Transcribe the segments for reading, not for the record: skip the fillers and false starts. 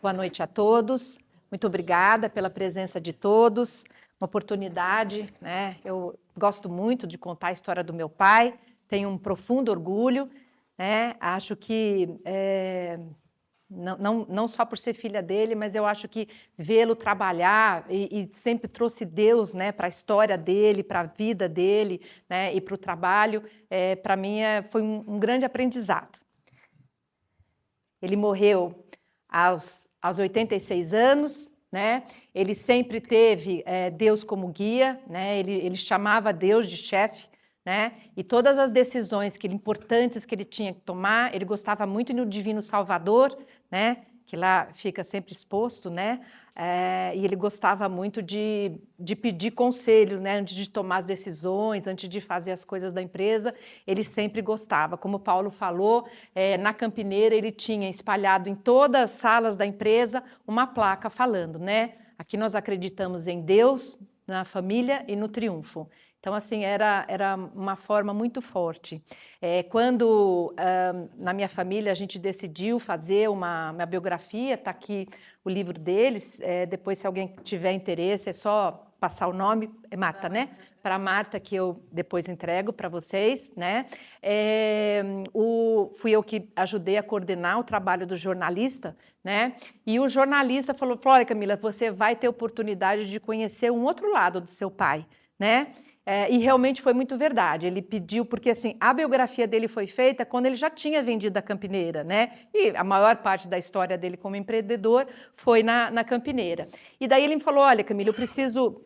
Boa noite a todos. Muito obrigada pela presença de todos. Uma oportunidade, né? Eu gosto muito de contar a história do meu pai, tenho um profundo orgulho, né? Acho que não só por ser filha dele, mas eu acho que vê-lo trabalhar e sempre trouxe Deus, né, para a história dele, para a vida dele, né, e para o trabalho, para mim foi um grande aprendizado. Ele morreu aos 86 anos, né? Ele sempre teve Deus como guia, né? Ele chamava Deus de chefe, né? E todas as decisões importantes que ele tinha que tomar, ele gostava muito do Divino Salvador, né? Que lá fica sempre exposto, né? E ele gostava muito de pedir conselhos, né? Antes de tomar as decisões, antes de fazer as coisas da empresa, ele sempre gostava. Como o Paulo falou, na Campineira ele tinha espalhado em todas as salas da empresa uma placa falando, né? Aqui nós acreditamos em Deus, na família e no triunfo. Então, assim, era uma forma muito forte. Quando, na minha família, a gente decidiu fazer uma biografia, está aqui o livro deles, depois, se alguém tiver interesse, é só passar o nome, é Marta, né? Para a Marta, que eu depois entrego para vocês, né? Fui eu que ajudei a coordenar o trabalho do jornalista, né? E o jornalista falou, olha, Camila, você vai ter oportunidade de conhecer um outro lado do seu pai, né? E realmente foi muito verdade. Ele pediu, porque assim, a biografia dele foi feita quando ele já tinha vendido a Campineira, né? E a maior parte da história dele como empreendedor foi na Campineira. E daí ele me falou, olha, Camila, eu preciso...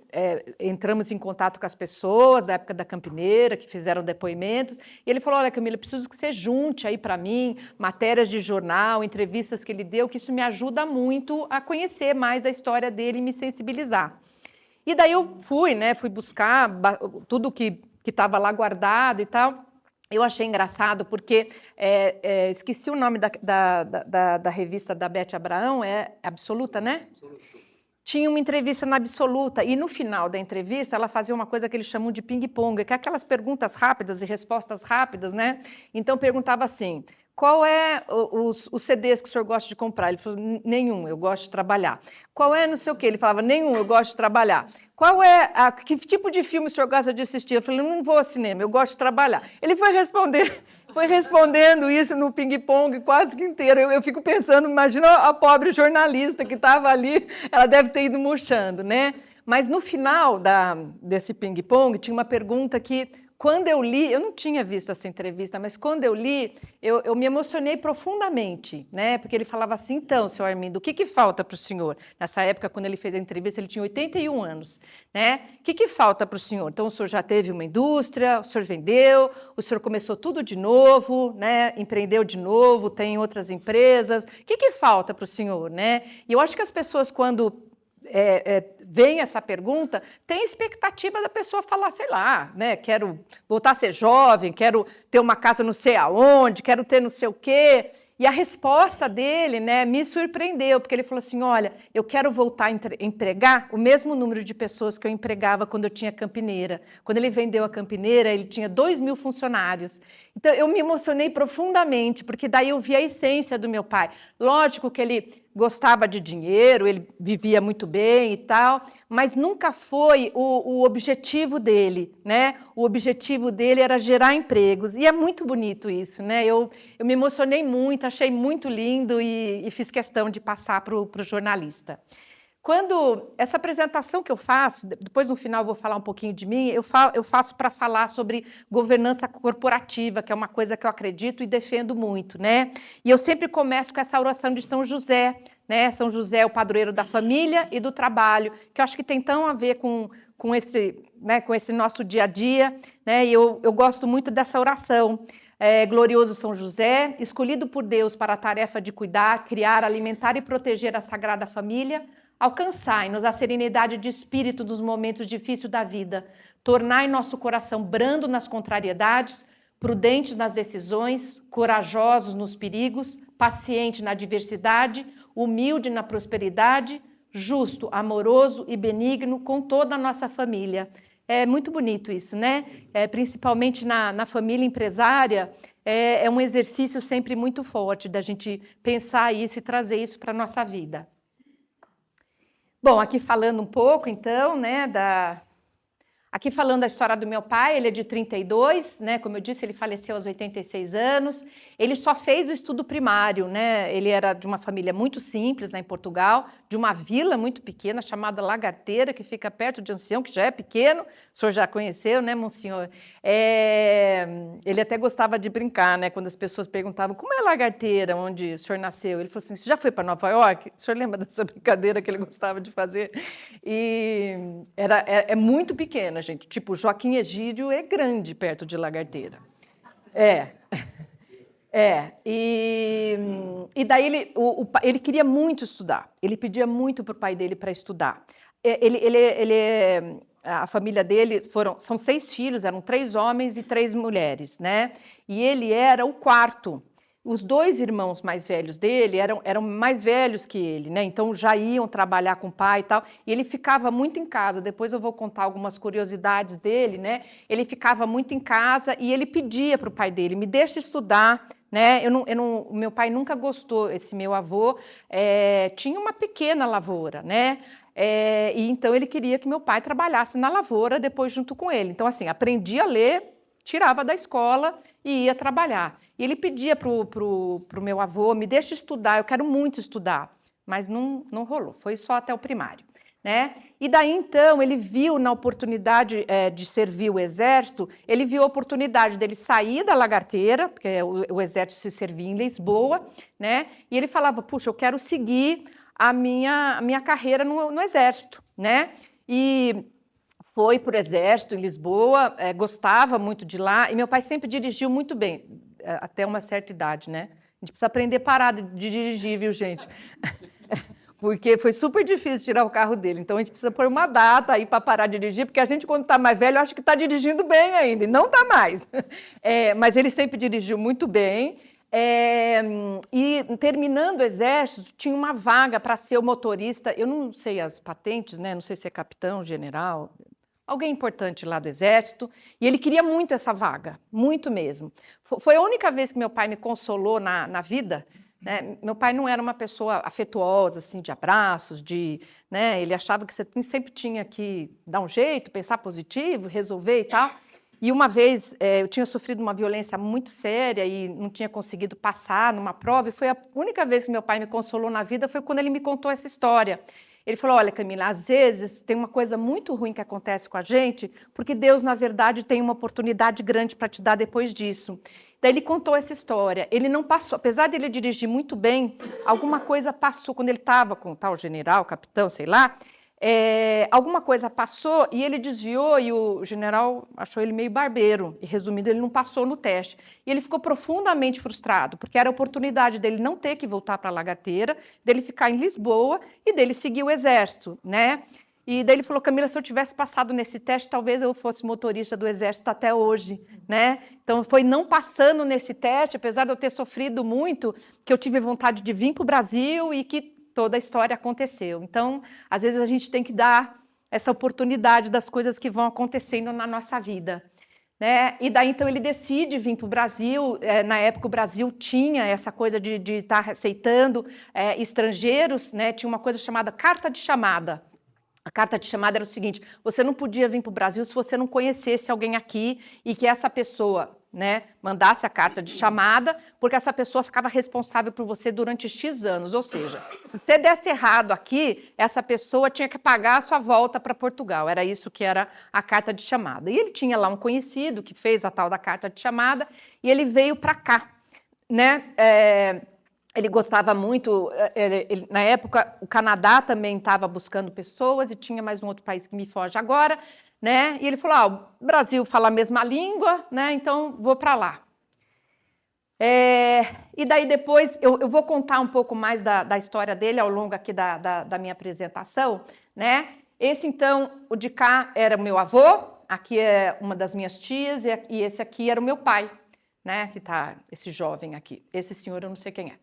entramos em contato com as pessoas da época da Campineira, que fizeram depoimentos, e ele falou, olha, Camila, eu preciso que você junte aí para mim matérias de jornal, entrevistas que ele deu, que isso me ajuda muito a conhecer mais a história dele e me sensibilizar. E daí eu fui buscar tudo que estava lá guardado e tal. Eu achei engraçado porque, esqueci o nome da revista da Beth Abraão, é Absoluta, né? Absoluta. Tinha uma entrevista na Absoluta, e no final da entrevista ela fazia uma coisa que eles chamam de ping-pong, que é aquelas perguntas rápidas e respostas rápidas, né? Então perguntava assim, qual é os CDs que o senhor gosta de comprar? Ele falou, nenhum, eu gosto de trabalhar. Qual é não sei o quê? Ele falava, nenhum, eu gosto de trabalhar. Que tipo de filme o senhor gosta de assistir? Eu falei, não vou ao cinema, eu gosto de trabalhar. Ele foi respondendo isso no ping-pong quase que inteiro. Eu fico pensando, imagina a pobre jornalista que estava ali, ela deve ter ido murchando, né? Mas no final desse ping-pong tinha uma pergunta que, quando eu li, eu não tinha visto essa entrevista, mas quando eu li, eu me emocionei profundamente, né? Porque ele falava assim, então, senhor Armindo, o que falta para o senhor? Nessa época, quando ele fez a entrevista, ele tinha 81 anos, né? O que falta para o senhor? Então, o senhor já teve uma indústria, o senhor vendeu, o senhor começou tudo de novo, né? Empreendeu de novo, tem outras empresas. O que falta para o senhor, né? E eu acho que as pessoas, quando vem essa pergunta, tem expectativa da pessoa falar, sei lá, né, quero voltar a ser jovem, quero ter uma casa não sei aonde, quero ter não sei o quê. E a resposta dele, né, me surpreendeu, porque ele falou assim, olha, eu quero voltar a empregar o mesmo número de pessoas que eu empregava quando eu tinha Campineira. Quando ele vendeu a Campineira, ele tinha 2.000 funcionários. Então, eu me emocionei profundamente, porque daí eu vi a essência do meu pai. Lógico que ele gostava de dinheiro, ele vivia muito bem e tal, mas nunca foi o objetivo dele, né? O objetivo dele era gerar empregos, e é muito bonito isso, né? Eu me emocionei muito, achei muito lindo e fiz questão de passar para o jornalista. Quando essa apresentação que eu faço, depois no final eu vou falar um pouquinho de mim, eu faço para falar sobre governança corporativa, que é uma coisa que eu acredito e defendo muito, né? E eu sempre começo com essa oração de São José, né? São José é o padroeiro da família e do trabalho, que eu acho que tem tão a ver com esse nosso dia a dia, né? E eu gosto muito dessa oração. Glorioso São José, escolhido por Deus para a tarefa de cuidar, criar, alimentar e proteger a Sagrada Família, alcançai-nos a serenidade de espírito dos momentos difíceis da vida, tornai nosso coração brando nas contrariedades, prudentes nas decisões, corajosos nos perigos, paciente na adversidade, humilde na prosperidade, justo, amoroso e benigno com toda a nossa família. É muito bonito isso, né? Principalmente na família empresária, é um exercício sempre muito forte da gente pensar isso e trazer isso para a nossa vida. Bom, aqui falando um pouco, então, né, Aqui falando a história do meu pai, ele é de 32, né? Como eu disse, ele faleceu aos 86 anos. Ele só fez o estudo primário, né? Ele era de uma família muito simples lá em Portugal, de uma vila muito pequena chamada Lagarteira, que fica perto de Ancião, que já é pequeno. O senhor já conheceu, né, monsenhor? Ele até gostava de brincar, né? Quando as pessoas perguntavam como é Lagarteira, onde o senhor nasceu, ele falou assim: você já foi para Nova York? O senhor lembra dessa brincadeira que ele gostava de fazer? E é muito pequena, gente. Tipo, Joaquim Egídio é grande perto de Lagarteira. E daí ele queria muito estudar. Ele pedia muito para o pai dele para estudar. A família dele são 6 filhos, eram 3 homens e 3 mulheres, né? E ele era o quarto. Os 2 irmãos mais velhos dele eram mais velhos que ele, né? Então já iam trabalhar com o pai e tal. E ele ficava muito em casa. Depois eu vou contar algumas curiosidades dele, né? Ele ficava muito em casa e ele pedia para o pai dele: me deixa estudar, né? Meu pai nunca gostou. Esse meu avô tinha uma pequena lavoura, né? E então ele queria que meu pai trabalhasse na lavoura depois junto com ele. Então assim, aprendia a ler, tirava da escola e ia trabalhar. E ele pedia pro meu avô: me deixa estudar, eu quero muito estudar. Mas não rolou, foi só até o primário, né? E daí, então, ele viu na oportunidade de servir o exército, ele viu a oportunidade dele sair da Lagarteira, porque o exército se servia em Lisboa, né? E ele falava: puxa, eu quero seguir a minha carreira no exército, né? E foi para o exército em Lisboa, gostava muito de lá, e meu pai sempre dirigiu muito bem, até uma certa idade, né? A gente precisa aprender a parar de dirigir, viu, gente? Porque foi super difícil tirar o carro dele, então a gente precisa pôr uma data aí para parar de dirigir, porque a gente, quando está mais velho, acha que está dirigindo bem ainda, e não está mais. Mas ele sempre dirigiu muito bem. E terminando o exército, tinha uma vaga para ser o motorista. Eu não sei as patentes, né? Não sei se é capitão, general, alguém importante lá do exército, e ele queria muito essa vaga, muito mesmo. Foi a única vez que meu pai me consolou na vida, né? Meu pai não era uma pessoa afetuosa, assim, de abraços, né? Ele achava que você sempre tinha que dar um jeito, pensar positivo, resolver e tal. E uma vez eu tinha sofrido uma violência muito séria e não tinha conseguido passar numa prova, e foi a única vez que meu pai me consolou na vida, foi quando ele me contou essa história. Ele falou: olha, Camila, às vezes tem uma coisa muito ruim que acontece com a gente, porque Deus, na verdade, tem uma oportunidade grande para te dar depois disso. Daí ele contou essa história. Ele não passou, apesar de ele dirigir muito bem, alguma coisa passou, quando ele estava com o tal general, capitão, sei lá, alguma coisa passou e ele desviou, e o general achou ele meio barbeiro, e resumindo, ele não passou no teste. E ele ficou profundamente frustrado, porque era a oportunidade dele não ter que voltar para a Lagarteira, dele ficar em Lisboa e dele seguir o exército, né? E daí ele falou: Camila, se eu tivesse passado nesse teste, talvez eu fosse motorista do exército até hoje, né? Então foi não passando nesse teste, apesar de eu ter sofrido muito, que eu tive vontade de vir para o Brasil e que toda a história aconteceu. Então, às vezes a gente tem que dar essa oportunidade das coisas que vão acontecendo na nossa vida, né? E daí, então, ele decide vir para o Brasil. Na época, o Brasil tinha essa coisa de estar aceitando estrangeiros, né? Tinha uma coisa chamada carta de chamada. A carta de chamada era o seguinte: você não podia vir para o Brasil se você não conhecesse alguém aqui e que essa pessoa, né, mandasse a carta de chamada, porque essa pessoa ficava responsável por você durante X anos. Ou seja, se você desse errado aqui, essa pessoa tinha que pagar a sua volta para Portugal. Era isso que era a carta de chamada. E ele tinha lá um conhecido que fez a tal da carta de chamada, e ele veio para cá, né? Ele gostava muito, na época o Canadá também estava buscando pessoas, e tinha mais um outro país que me foge agora, né? E ele falou: o Brasil fala a mesma língua, né? Então vou para lá. E daí depois eu vou contar um pouco mais da história dele ao longo aqui da minha apresentação, né? Esse, então, o de cá era o meu avô, aqui é uma das minhas tias, e esse aqui era o meu pai, né? Que tá esse jovem aqui. Esse senhor eu não sei quem é.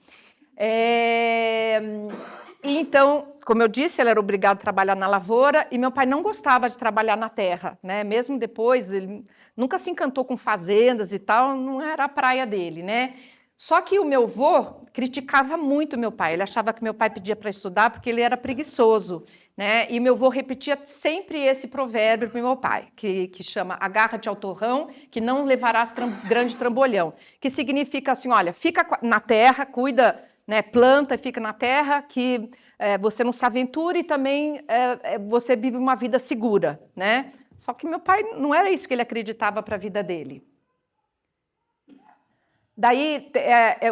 E então, como eu disse, ele era obrigado a trabalhar na lavoura e meu pai não gostava de trabalhar na terra, né? Mesmo depois, ele nunca se encantou com fazendas e tal, não era a praia dele, né? Só que o meu avô criticava muito meu pai. Ele achava que meu pai pedia para estudar porque ele era preguiçoso, né? E meu avô repetia sempre esse provérbio para o meu pai, que chama agarra-te ao torrão, que não levarás grande trambolhão. Que significa assim, olha, fica na terra, cuida, né, planta e fica na terra, que você não se aventura e também você vive uma vida segura, né? Só que meu pai não era isso que ele acreditava para a vida dele. Daí,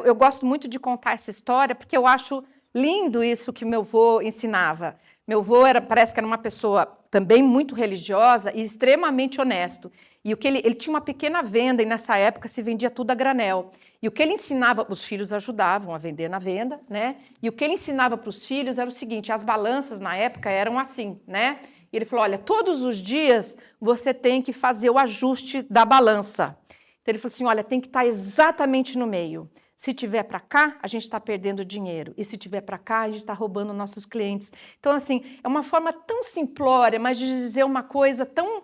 eu gosto muito de contar essa história, porque eu acho lindo isso que meu avô ensinava. Meu avô parece que era uma pessoa também muito religiosa e extremamente honesto. E o que ele tinha uma pequena venda, e nessa época se vendia tudo a granel. E o que ele ensinava, os filhos ajudavam a vender na venda, né? E o que ele ensinava para os filhos era o seguinte, as balanças na época eram assim, né? E ele falou, olha, todos os dias você tem que fazer o ajuste da balança. Então ele falou assim, olha, tem que estar exatamente no meio. Se tiver para cá, a gente está perdendo dinheiro. E se tiver para cá, a gente está roubando nossos clientes. Então, assim, é uma forma tão simplória, mas de dizer uma coisa tão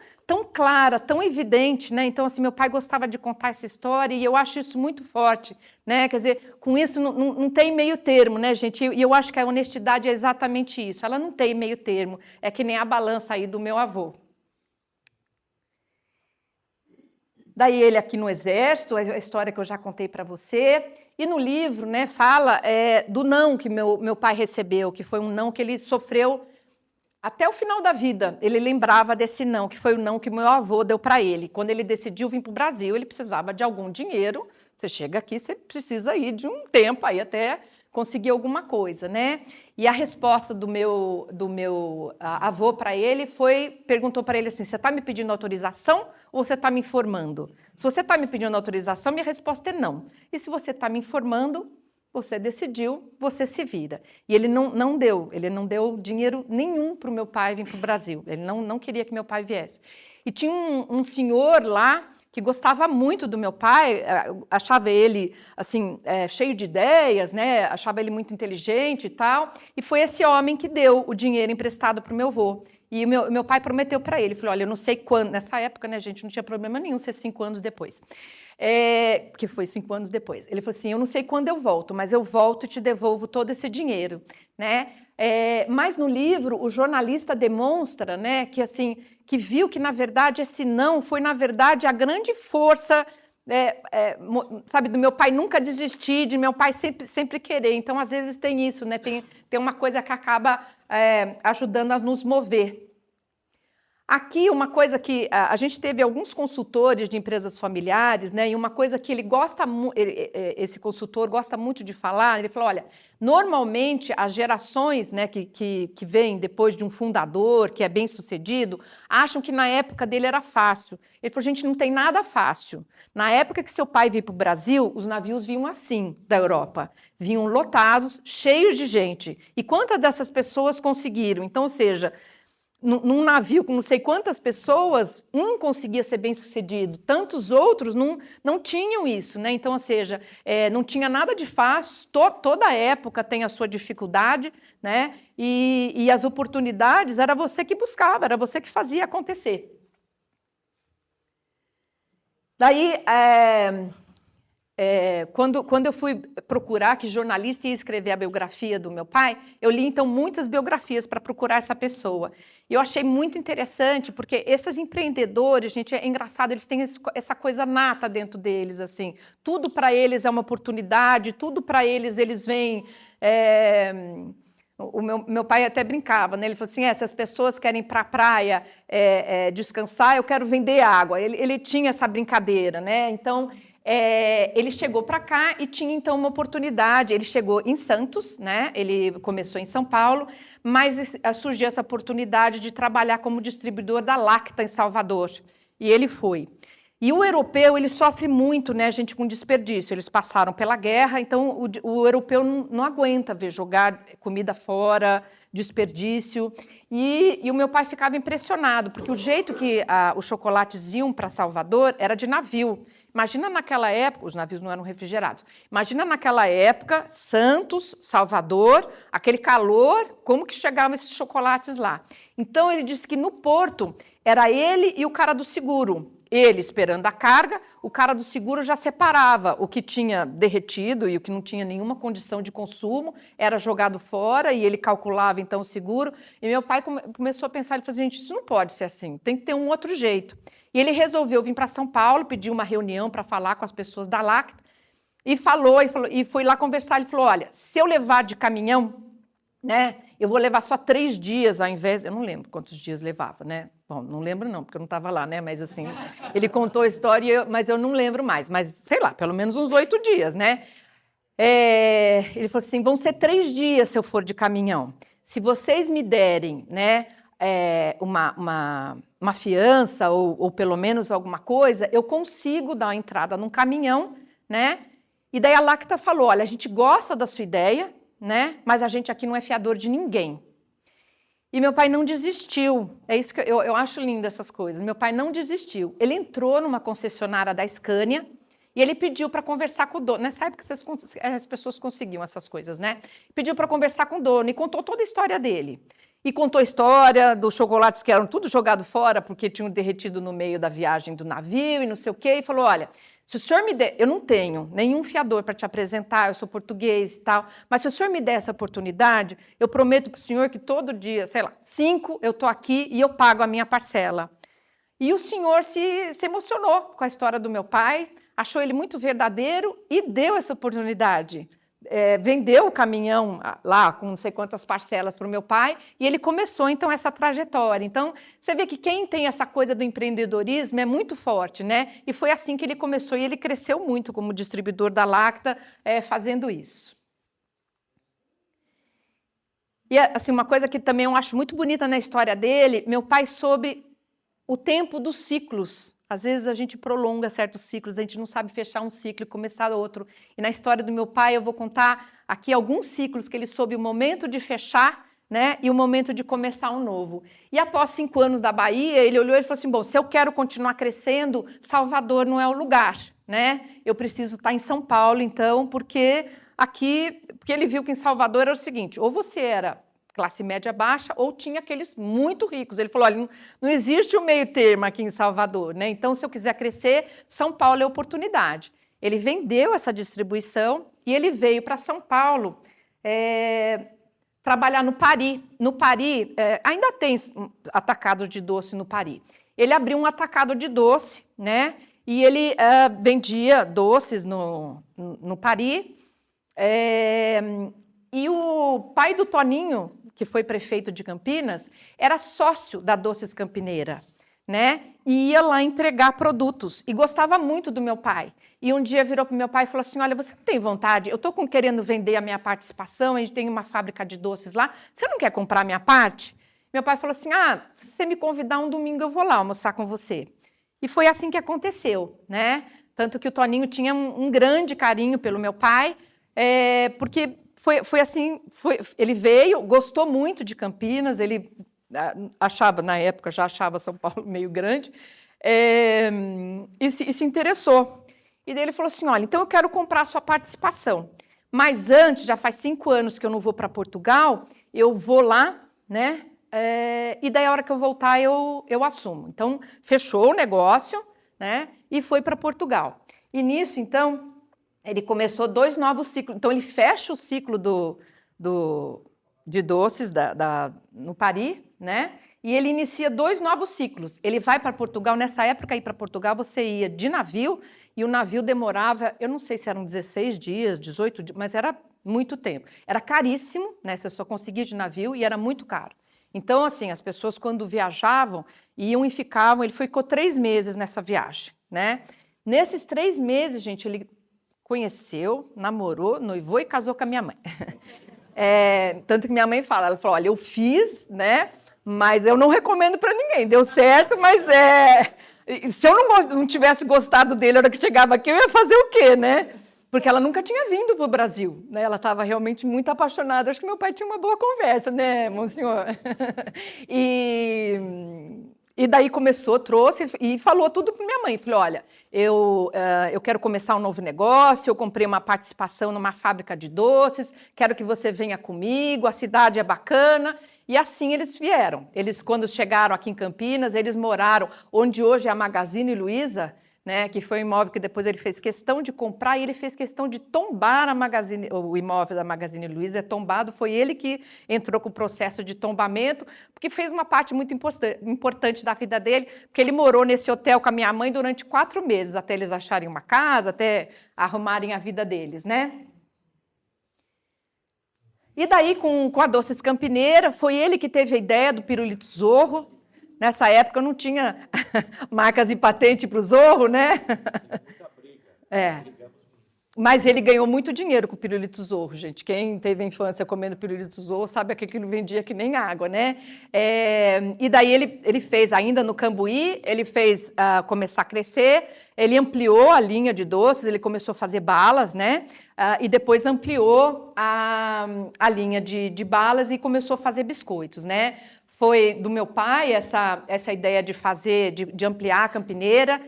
clara, tão evidente, né? Então, assim, meu pai gostava de contar essa história e eu acho isso muito forte, né? Quer dizer, com isso não tem meio termo, né, gente? E eu acho que a honestidade é exatamente isso. Ela não tem meio termo. É que nem a balança aí do meu avô. Daí ele aqui no exército, a história que eu já contei para você. E no livro, né, fala do não que meu pai recebeu, que foi um não que ele sofreu até o final da vida. Ele lembrava desse não, que foi o não que meu avô deu para ele. Quando ele decidiu vir para o Brasil, ele precisava de algum dinheiro. Você chega aqui, você precisa ir de um tempo aí até conseguir alguma coisa, né? E a resposta do meu avô para ele perguntou para ele assim, você está me pedindo autorização ou você está me informando? Se você está me pedindo autorização, minha resposta é não. E se você está me informando, você decidiu, você se vira. E ele não deu dinheiro nenhum para o meu pai vir para o Brasil. Ele não queria que meu pai viesse. E tinha um senhor lá que gostava muito do meu pai, achava ele assim cheio de ideias, né? Achava ele muito inteligente e tal. E foi esse homem que deu o dinheiro emprestado para o meu avô. E meu pai prometeu para ele, falou, olha, eu não sei quando, nessa época, né, gente, não tinha problema nenhum ser 5 anos depois. Que foi 5 anos depois. Ele falou assim, eu não sei quando eu volto, mas eu volto e te devolvo todo esse dinheiro, né? Mas no livro, o jornalista demonstra, né, que assim, que viu que, na verdade, esse não foi, na verdade, a grande força, sabe, do meu pai nunca desistir, de meu pai sempre querer. Então, às vezes, tem isso, né? Tem uma coisa que acaba ajudando a nos mover. Aqui, uma coisa que a gente teve alguns consultores de empresas familiares, né? E uma coisa que esse consultor gosta muito de falar, ele falou, olha, normalmente as gerações, né, que vêm depois de um fundador, que é bem sucedido, acham que na época dele era fácil. Ele falou, gente, não tem nada fácil. Na época que seu pai veio para o Brasil, os navios vinham assim, da Europa. Vinham lotados, cheios de gente. E quantas dessas pessoas conseguiram? Então, ou seja, num navio com não sei quantas pessoas, um conseguia ser bem sucedido, tantos outros não tinham isso, né? Então, ou seja, não tinha nada de fácil, toda época tem a sua dificuldade, né? E as oportunidades era você que buscava, era você que fazia acontecer. Daí, quando eu fui procurar que jornalista ia escrever a biografia do meu pai, eu li, então, muitas biografias para procurar essa pessoa. E eu achei muito interessante, porque esses empreendedores, gente, é engraçado, eles têm essa coisa nata dentro deles, assim. Tudo para eles é uma oportunidade, tudo para eles veem... O meu pai até brincava, né? Ele falou assim, se as pessoas querem ir para a praia descansar, eu quero vender água. Ele tinha essa brincadeira, né? Então... ele chegou para cá e tinha, então, uma oportunidade. Ele chegou em Santos, né? Ele começou em São Paulo, mas surgiu essa oportunidade de trabalhar como distribuidor da Lacta em Salvador. E ele foi. E o europeu, ele sofre muito, né, gente, com desperdício. Eles passaram pela guerra, então o europeu não aguenta ver jogar comida fora, desperdício. E o meu pai ficava impressionado, porque o jeito que os chocolates iam para Salvador era de navio. Imagina naquela época, os navios não eram refrigerados, imagina naquela época, Santos, Salvador, aquele calor, como que chegavam esses chocolates lá? Então ele disse que no porto era ele e o cara do seguro. Ele esperando a carga, o cara do seguro já separava o que tinha derretido e o que não tinha nenhuma condição de consumo, era jogado fora e ele calculava então o seguro. E meu pai começou a pensar, ele falou assim, gente, isso não pode ser assim, tem que ter um outro jeito. E ele resolveu vir para São Paulo, pediu uma reunião para falar com as pessoas da Lacta e foi lá conversar. Ele falou, olha, se eu levar de caminhão, né, eu vou levar só 3 dias ao invés... Eu não lembro quantos dias levava, né? Bom, não lembro não, porque eu não estava lá, né? Mas assim, ele contou a história, mas eu não lembro mais. Mas, sei lá, pelo menos uns 8 dias, né? Ele falou assim, vão ser 3 dias se eu for de caminhão. Se vocês me derem, né, uma fiança ou pelo menos alguma coisa, eu consigo dar uma entrada num caminhão, né? E daí a Lacta falou, olha, a gente gosta da sua ideia, né? Mas a gente aqui não é fiador de ninguém. E meu pai não desistiu. É isso que eu acho lindo essas coisas. Meu pai não desistiu. Ele entrou numa concessionária da Scania e ele pediu para conversar com o dono. Nessa época as pessoas conseguiam essas coisas, né? Pediu para conversar com o dono e contou toda a história dele. E contou a história dos chocolates que eram tudo jogado fora porque tinham derretido no meio da viagem do navio e não sei o quê. E falou, olha, se o senhor me der... Eu não tenho nenhum fiador para te apresentar, eu sou português e tal, mas se o senhor me der essa oportunidade, eu prometo para o senhor que todo dia, sei lá, 5 eu estou aqui e eu pago a minha parcela. E o senhor se emocionou com a história do meu pai, achou ele muito verdadeiro e deu essa oportunidade. Vendeu o caminhão lá com não sei quantas parcelas para o meu pai e ele começou então essa trajetória. Então você vê que quem tem essa coisa do empreendedorismo é muito forte, né? E foi assim que ele começou e ele cresceu muito como distribuidor da Lacta fazendo isso. E assim, uma coisa que também eu acho muito bonita na história dele, meu pai soube o tempo dos ciclos. Às vezes a gente prolonga certos ciclos, a gente não sabe fechar um ciclo e começar outro. E na história do meu pai eu vou contar aqui alguns ciclos que ele soube o momento de fechar, né, e o momento de começar um novo. E após 5 anos da Bahia, ele olhou e falou assim, bom, se eu quero continuar crescendo, Salvador não é o lugar, né? Eu preciso estar em São Paulo, então, porque ele viu que em Salvador era o seguinte, ou você era classe média baixa, ou tinha aqueles muito ricos. Ele falou, olha, não existe um meio termo aqui em Salvador, né? Então, se eu quiser crescer, São Paulo é oportunidade. Ele vendeu essa distribuição e ele veio para São Paulo trabalhar no Pari. No Pari, ainda tem atacado de doce no Pari. Ele abriu um atacado de doce, né? E ele vendia doces no Pari. E o pai do Toninho, que foi prefeito de Campinas, era sócio da Doces Campineira, né? E ia lá entregar produtos e gostava muito do meu pai. E um dia virou para o meu pai e falou assim, olha, você não tem vontade? Eu estou querendo vender a minha participação, a gente tem uma fábrica de doces lá, você não quer comprar a minha parte? Meu pai falou assim, se você me convidar um domingo eu vou lá almoçar com você. E foi assim que aconteceu, né? Tanto que o Toninho tinha um grande carinho pelo meu pai, porque... Foi assim, ele veio, gostou muito de Campinas, ele achava, na época, já achava São Paulo meio grande, e se interessou. E daí ele falou assim, olha, então eu quero comprar a sua participação, mas antes, já faz 5 anos que eu não vou para Portugal, eu vou lá, né? E daí a hora que eu voltar eu assumo. Então, fechou o negócio, né? E foi para Portugal. E nisso, então... Ele começou 2 novos ciclos. Então, ele fecha o ciclo de doces no Pari, né? E ele inicia 2 novos ciclos. Ele vai para Portugal. Nessa época, ir para Portugal, você ia de navio, e o navio demorava, eu não sei se eram 16 dias, 18 dias, mas era muito tempo. Era caríssimo, né? Você só conseguia de navio e era muito caro. Então, assim, as pessoas, quando viajavam, iam e ficavam. Ele ficou 3 meses nessa viagem, né? Nesses 3 meses, gente, ele conheceu, namorou, noivou e casou com a minha mãe. Tanto que minha mãe fala, ela falou, olha, eu fiz, né, mas eu não recomendo para ninguém, deu certo, mas se eu não tivesse gostado dele na hora que chegava aqui, eu ia fazer o quê, né? Porque ela nunca tinha vindo para o Brasil, né? Ela estava realmente muito apaixonada, acho que meu pai tinha uma boa conversa, né, monsenhor? E daí começou, trouxe e falou tudo para minha mãe. Falei, olha, eu quero começar um novo negócio, eu comprei uma participação numa fábrica de doces, quero que você venha comigo, a cidade é bacana. E assim eles vieram. Eles, quando chegaram aqui em Campinas, eles moraram onde hoje é a Magazine Luiza, né, que foi um imóvel que depois ele fez questão de comprar e ele fez questão de tombar o imóvel da Magazine Luiza, é tombado, foi ele que entrou com o processo de tombamento, porque fez uma parte muito importante da vida dele, porque ele morou nesse hotel com a minha mãe durante 4 meses, até eles acharem uma casa, até arrumarem a vida deles, né? E daí, com a Doces Campineira, foi ele que teve a ideia do pirulito Zorro. Nessa época não tinha marcas e patente para o Zorro, né? É. Mas ele ganhou muito dinheiro com o pirulito Zorro, gente. Quem teve a infância comendo pirulito Zorro sabe que aquilo vendia que nem água, né? E daí ele fez, ainda no Cambuí, ele fez começar a crescer, ele ampliou a linha de doces, ele começou a fazer balas, né? E depois ampliou a linha de balas e começou a fazer biscoitos, né? Foi do meu pai essa ideia de fazer, de ampliar a Campineira.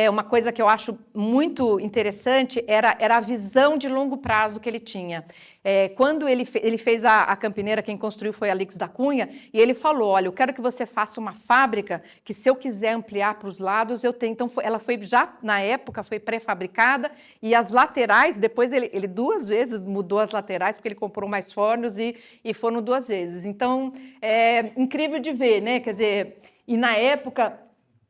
Uma coisa que eu acho muito interessante era a visão de longo prazo que ele tinha. Quando ele fez a Campineira, quem construiu foi Alix da Cunha, e ele falou, olha, eu quero que você faça uma fábrica que se eu quiser ampliar para os lados, eu tenho. Então, ela foi já, na época, foi pré-fabricada, e as laterais, depois ele 2 vezes mudou as laterais, porque ele comprou mais fornos e foram 2 vezes. Então, é incrível de ver, né? Quer dizer, e na época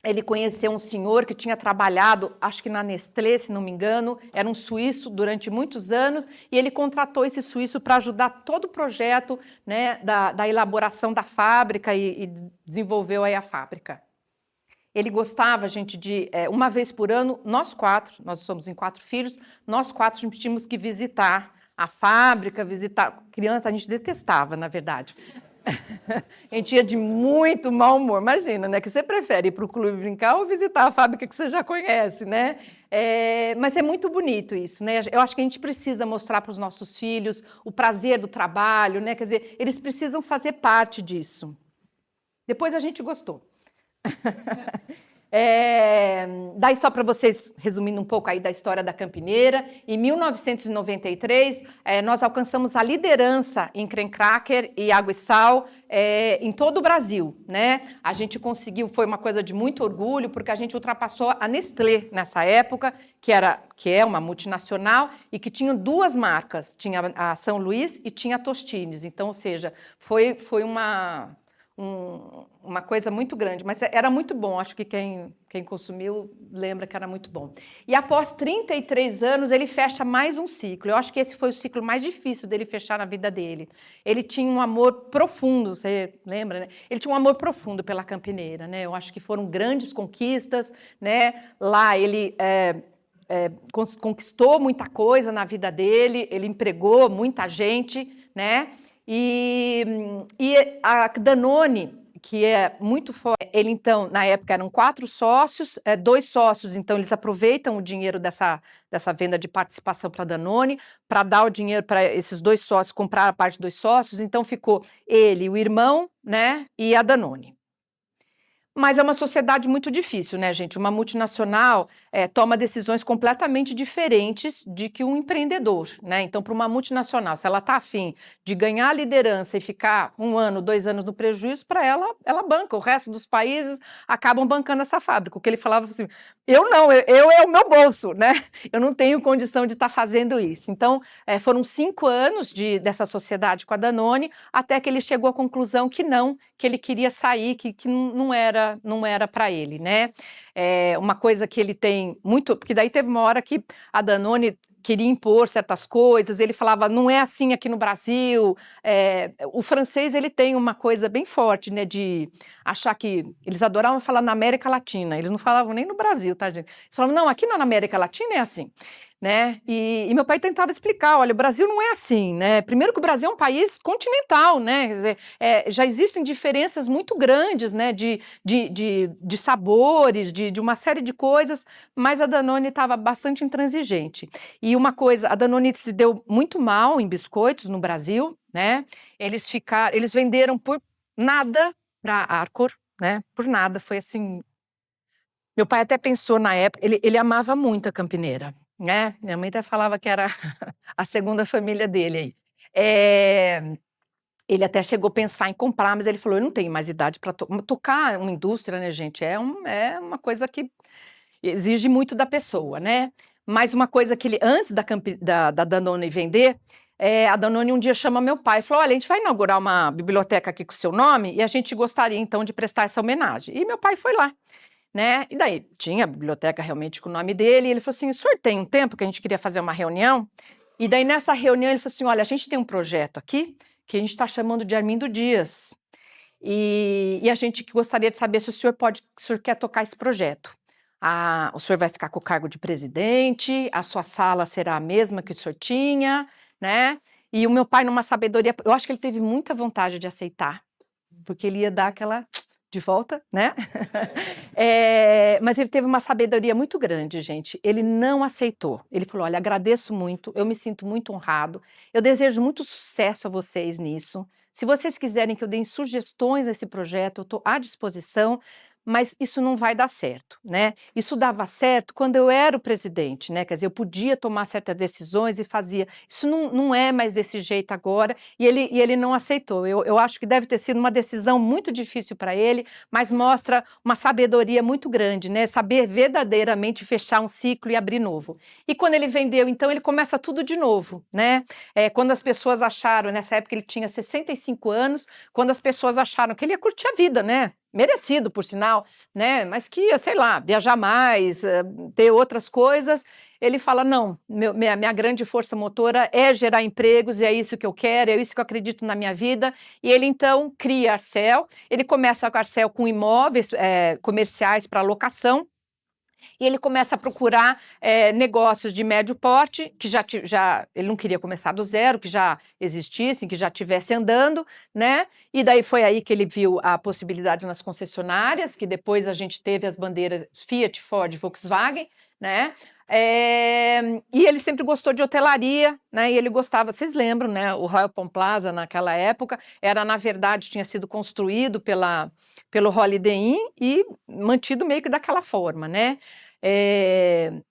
ele conheceu um senhor que tinha trabalhado, acho que na Nestlé, se não me engano, era um suíço durante muitos anos, e ele contratou esse suíço para ajudar todo o projeto, né, da elaboração da fábrica e desenvolveu aí a fábrica. Ele gostava, gente, de uma vez por ano, nós somos em 4 filhos, nós 4 tínhamos que visitar a fábrica, visitar criança, a gente detestava, na verdade. A gente ia de muito mau humor, imagina, né? Que você prefere ir para o clube brincar ou visitar a fábrica que você já conhece, né? Mas é muito bonito isso, né? Eu acho que a gente precisa mostrar para os nossos filhos o prazer do trabalho, né? Quer dizer, eles precisam fazer parte disso. Depois a gente gostou. Daí só para vocês, resumindo um pouco aí da história da Campineira, em 1993 nós alcançamos a liderança em creme cracker e água e sal em todo o Brasil, né? A gente conseguiu, foi uma coisa de muito orgulho, porque a gente ultrapassou a Nestlé nessa época, que é uma multinacional e que tinha 2 marcas, tinha a São Luís e tinha a Tostines. Então, ou seja, foi uma coisa muito grande, mas era muito bom, acho que quem consumiu lembra que era muito bom. E após 33 anos, ele fecha mais um ciclo. Eu acho que esse foi o ciclo mais difícil dele fechar na vida dele. Ele tinha um amor profundo, você lembra, né? Ele tinha um amor profundo pela Campineira, né? Eu acho que foram grandes conquistas, né? Lá ele conquistou muita coisa na vida dele, ele empregou muita gente, né? E a Danone, que é muito forte, ele então, na época eram 4 sócios, 2 sócios, então eles aproveitam o dinheiro dessa venda de participação para a Danone, para dar o dinheiro para esses 2 sócios, comprar a parte dos sócios, então ficou ele, o irmão, né, e a Danone. Mas é uma sociedade muito difícil, né, gente? Uma multinacional toma decisões completamente diferentes de que um empreendedor, né? Então, para uma multinacional, se ela está afim de ganhar a liderança e ficar 1 ano, 2 anos no prejuízo, para ela banca. O resto dos países acabam bancando essa fábrica. O que ele falava assim, eu não, eu é o meu bolso, né? Eu não tenho condição de estar fazendo isso. Então, foram 5 anos dessa sociedade com a Danone, até que ele chegou à conclusão que não, que ele queria sair, que não era para ele, né? Uma coisa que ele tem muito, porque daí teve uma hora que a Danone queria impor certas coisas, ele falava, não é assim aqui no Brasil. O francês, ele tem uma coisa bem forte, né, de achar que eles adoravam falar na América Latina, eles não falavam nem no Brasil, tá, gente? Eles falavam, não, aqui na América Latina é assim, né? E meu pai tentava explicar, olha, o Brasil não é assim, né? Primeiro que o Brasil é um país continental, né? Quer dizer, já existem diferenças muito grandes, né? De sabores, de uma série de coisas, mas a Danone estava bastante intransigente. E uma coisa, a Danone se deu muito mal em biscoitos no Brasil, né? Eles venderam por nada para a Arcor, né? Por nada, foi assim. Meu pai até pensou na época, ele amava muito a Campineira, né? Minha mãe até falava que era a segunda família dele aí. Ele até chegou a pensar em comprar, mas ele falou: "Eu não tenho mais idade para tocar uma indústria, né, gente, é uma coisa que exige muito da pessoa, né". Mas uma coisa que ele antes da Danone vender, a Danone um dia chama meu pai e falou: "Olha, a gente vai inaugurar uma biblioteca aqui com o seu nome e a gente gostaria então de prestar essa homenagem". E meu pai foi lá, né, e daí tinha a biblioteca realmente com o nome dele, e ele falou assim: "O senhor tem um tempo que a gente queria fazer uma reunião?". E daí nessa reunião ele falou assim: "Olha, a gente tem um projeto aqui, que a gente está chamando de Armindo Dias, e a gente gostaria de saber se o senhor quer tocar esse projeto. O senhor vai ficar com o cargo de presidente, a sua sala será a mesma que o senhor tinha, né". E o meu pai numa sabedoria, eu acho que ele teve muita vontade de aceitar, porque ele ia dar aquela de volta, né. Mas ele teve uma sabedoria muito grande, gente. Ele não aceitou. Ele falou: "Olha, agradeço muito, eu me sinto muito honrado, eu desejo muito sucesso a vocês nisso. Se vocês quiserem que eu dê sugestões nesse projeto, eu estou à disposição, mas isso não vai dar certo, né". Isso dava certo quando eu era o presidente, né, quer dizer, eu podia tomar certas decisões e fazia. Isso não é mais desse jeito agora, e ele não aceitou. Eu acho que deve ter sido uma decisão muito difícil para ele, mas mostra uma sabedoria muito grande, né, saber verdadeiramente fechar um ciclo e abrir novo. E quando ele vendeu, então, ele começa tudo de novo, né. Quando as pessoas acharam, nessa época ele tinha 65 anos, quando as pessoas acharam que ele ia curtir a vida, né, merecido por sinal, né, mas que ia, sei lá, viajar mais, ter outras coisas, ele fala: "Não, minha grande força motora é gerar empregos e é isso que eu quero, é isso que eu acredito na minha vida". E ele então cria a Arcel, ele começa com a Arcel com imóveis, comerciais para locação, e ele começa a procurar, negócios de médio porte, que já ele não queria começar do zero, que já existissem, que já estivesse andando, né, e daí foi aí que ele viu a possibilidade nas concessionárias, que depois a gente teve as bandeiras Fiat, Ford, Volkswagen, né, e ele sempre gostou de hotelaria, né, e ele gostava, vocês lembram, né, o Royal Palm Plaza naquela época era, na verdade, tinha sido construído pelo Holiday Inn e mantido meio que daquela forma, né.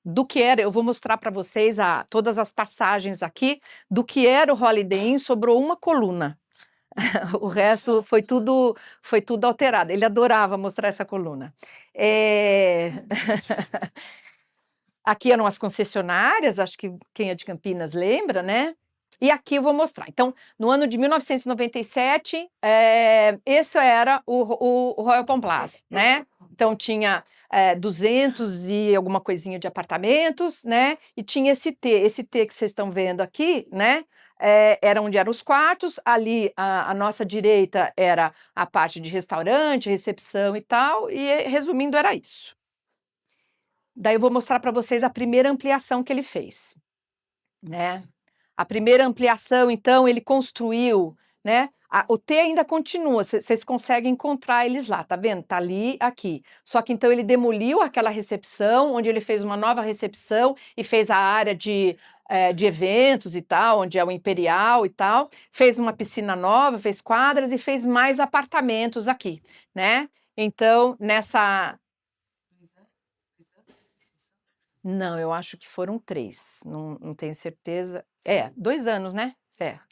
Do que era, eu vou mostrar para vocês todas as passagens aqui, do que era o Holiday Inn, sobrou uma coluna. O resto foi tudo alterado. Ele adorava mostrar essa coluna. Aqui eram as concessionárias, acho que quem é de Campinas lembra, né? E aqui eu vou mostrar. Então, no ano de 1997, esse era o Royal Palm Plaza, né? Então tinha 200 e alguma coisinha de apartamentos, né? E tinha esse T que vocês estão vendo aqui, né? Era onde eram os quartos, ali a nossa direita era a parte de restaurante, recepção e tal, e resumindo era isso. Daí eu vou mostrar para vocês a primeira ampliação que ele fez, né. A primeira ampliação, então, ele construiu, né, o T ainda continua, vocês conseguem encontrar eles lá, tá vendo? Tá ali, aqui. Só que então ele demoliu aquela recepção, onde ele fez uma nova recepção e fez a área de eventos e tal, onde é o Imperial e tal, fez uma piscina nova, fez quadras e fez mais apartamentos aqui, né. Então nessa Não, eu acho que foram 3, não tenho certeza. 2 anos, né.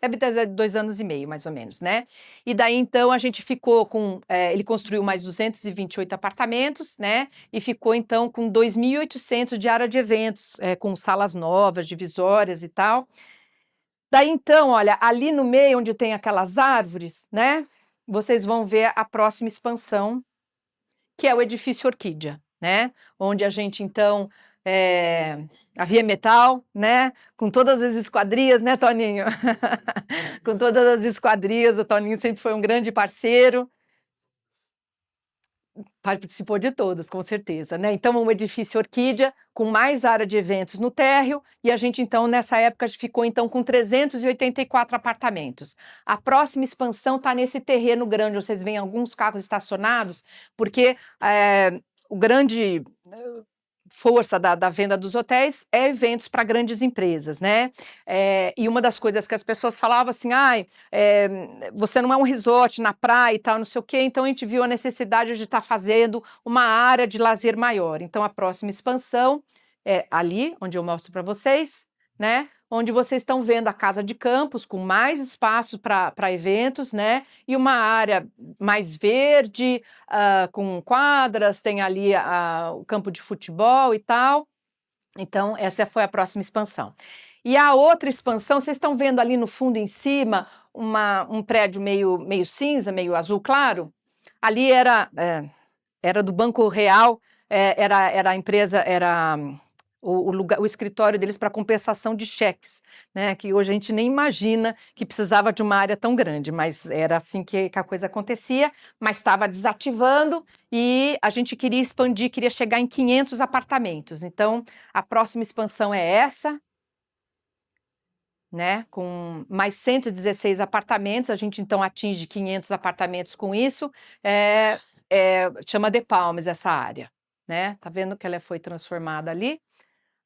Deve ter 2 anos e meio, mais ou menos, né. E daí, então, a gente ficou com ele construiu mais 228 apartamentos, né, e ficou, então, com 2.800 de área de eventos, com salas novas, divisórias e tal. Daí, então, olha, ali no meio onde tem aquelas árvores, né, vocês vão ver a próxima expansão, que é o edifício Orquídea, né, onde a gente então, a Via Metal, né, com todas as esquadrias, né, Toninho? Com todas as esquadrias, o Toninho sempre foi um grande parceiro. Participou de todas, com certeza, né. Então um edifício Orquídea, com mais área de eventos no térreo, e a gente então nessa época ficou então com 384 apartamentos. A próxima expansão está nesse terreno grande, vocês veem alguns carros estacionados, porque, o grande força da venda dos hotéis é eventos para grandes empresas, né? E uma das coisas que as pessoas falavam assim, ai, você não é um resort na praia e tal, não sei o quê, então a gente viu a necessidade de estar fazendo uma área de lazer maior. Então a próxima expansão é ali, onde eu mostro para vocês, né? Onde vocês estão vendo a casa de campos com mais espaço para eventos, né? E uma área mais verde, com quadras, tem ali o campo de futebol e tal. Então, essa foi a próxima expansão. E a outra expansão, vocês estão vendo ali no fundo em cima um prédio meio cinza, meio azul claro? Ali era do Banco Real, era a empresa, era o escritório deles para compensação de cheques, né? Que hoje a gente nem imagina que precisava de uma área tão grande, mas era assim que a coisa acontecia, mas estava desativando e a gente queria expandir, queria chegar em 500 apartamentos. Então, a próxima expansão é essa, né? Com mais 116 apartamentos, a gente então atinge 500 apartamentos com isso, chama The Palms essa área, né? Tá vendo que ela foi transformada ali?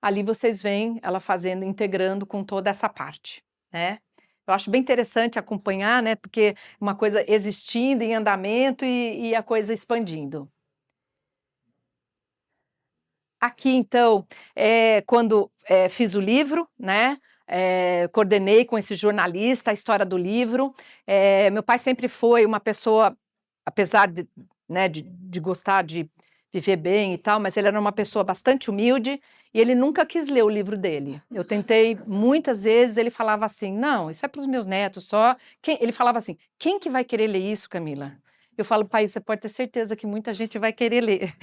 Ali vocês veem ela fazendo, integrando com toda essa parte, né? Eu acho bem interessante acompanhar, né? Porque uma coisa existindo em andamento e a coisa expandindo. Aqui, então, quando fiz o livro, né? Coordenei com esse jornalista a história do livro. Meu pai sempre foi uma pessoa, apesar de, né, de gostar de viver bem e tal, mas ele era uma pessoa bastante humilde e ele nunca quis ler o livro dele. Eu tentei muitas vezes, ele falava assim, não, isso é para os meus netos só. Ele falava assim, quem que vai querer ler isso, Camila? Eu falo, pai, você pode ter certeza que muita gente vai querer ler.